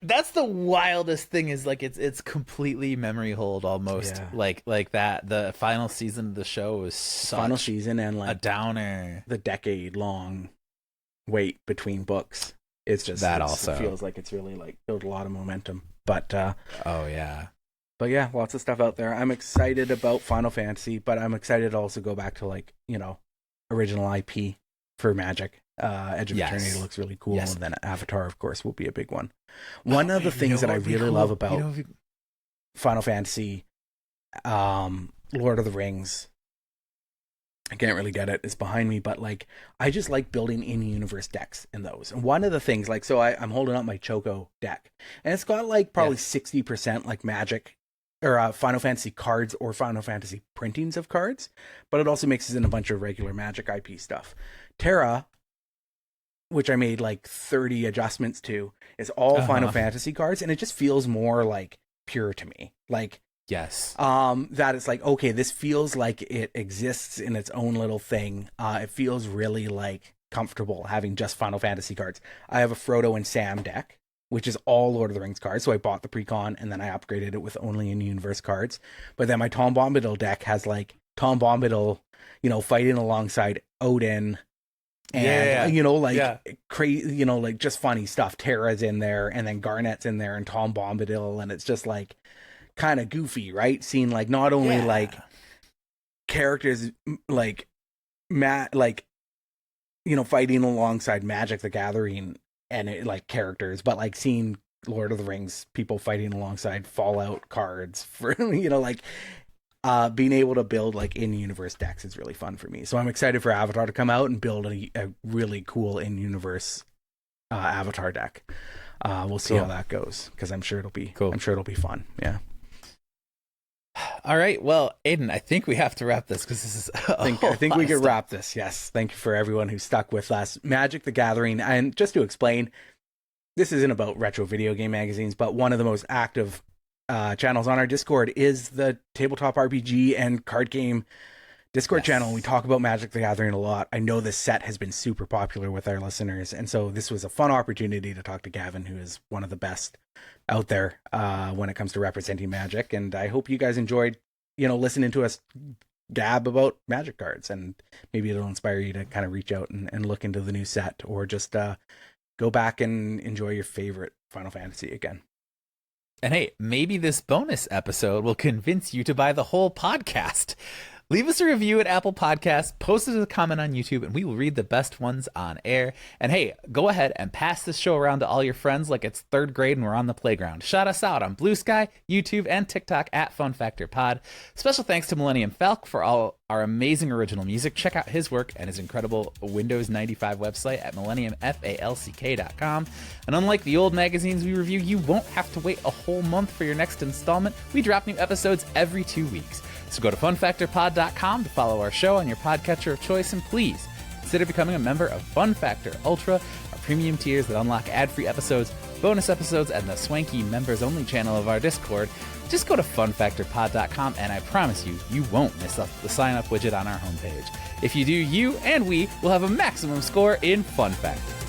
That's the wildest thing. Is like it's completely memory hold almost. Yeah. Like that. The final season of the show was such final season and like a downer. The decade-long wait between books. It's just also it feels like it's really like built a lot of momentum. But But yeah, lots of stuff out there. I'm excited about Final Fantasy, but I'm excited to also go back to like, original IP for Magic. Edge of Eternity looks really cool. And then Avatar, of course, will be a big one. One of the things that I really love about Final Fantasy, Lord of the Rings, I can't really get it. It's behind me, but like, I just like building in-universe decks in those. And one of the things, like, so I'm holding up my Choco deck, and it's got like probably 60% like Magic or Final Fantasy cards or Final Fantasy printings of cards, but it also mixes in a bunch of regular Magic IP stuff. Terra, which I made like 30 adjustments to, is all Final Fantasy cards, and it just feels more like pure to me. Like, that it's like, okay, this feels like it exists in its own little thing. It feels really like comfortable having just Final Fantasy cards. I have a Frodo and Sam deck, which is all Lord of the Rings cards. So I bought the precon and then I upgraded it with only in-universe cards. But then my Tom Bombadil deck has like Tom Bombadil, fighting alongside Odin and, crazy, like just funny stuff. Terra's in there and then Garnet's in there and Tom Bombadil. And it's just like kind of goofy, right? Seeing like not only like characters like fighting alongside Magic the Gathering and it, like characters, but like seeing Lord of the Rings people fighting alongside Fallout cards for being able to build like in-universe decks is really fun for me. So I'm excited for Avatar to come out and build a really cool in-universe Avatar deck. We'll see how that goes because I'm sure it'll be cool. I'm sure it'll be fun. Yeah. All right. Well, Aidan, I think we have to wrap this because this is. I think we can wrap this. Yes. Thank you for everyone who stuck with us. Magic the Gathering, and just to explain, this isn't about retro video game magazines, but one of the most active channels on our Discord is the Tabletop RPG and Card Game Discord channel. We talk about Magic the Gathering a lot. I know this set has been super popular with our listeners, and so this was a fun opportunity to talk to Gavin, who is one of the best out there when it comes to representing Magic. And I hope you guys enjoyed, listening to us gab about Magic cards, and maybe it'll inspire you to kind of reach out and look into the new set, or just go back and enjoy your favorite Final Fantasy again. And hey, maybe this bonus episode will convince you to buy the whole podcast. Leave us a review at Apple Podcasts, post it as a comment on YouTube, and we will read the best ones on air. And hey, go ahead and pass this show around to all your friends like it's third grade and we're on the playground. Shout us out on Blue Sky, YouTube, and TikTok at FunFactorPod. Special thanks to Millennium Falck for all our amazing original music. Check out his work and his incredible Windows 95 website at millenniumfalck.com. And unlike the old magazines we review, you won't have to wait a whole month for your next installment. We drop new episodes every 2 weeks. So go to funfactorpod.com to follow our show on your podcatcher of choice, and please consider becoming a member of Fun Factor Ultra, our premium tiers that unlock ad-free episodes, bonus episodes, and the swanky members-only channel of our Discord. Just go to funfactorpod.com, and I promise you, you won't miss the sign-up widget on our homepage. If you do, you and we will have a maximum score in Fun Factor.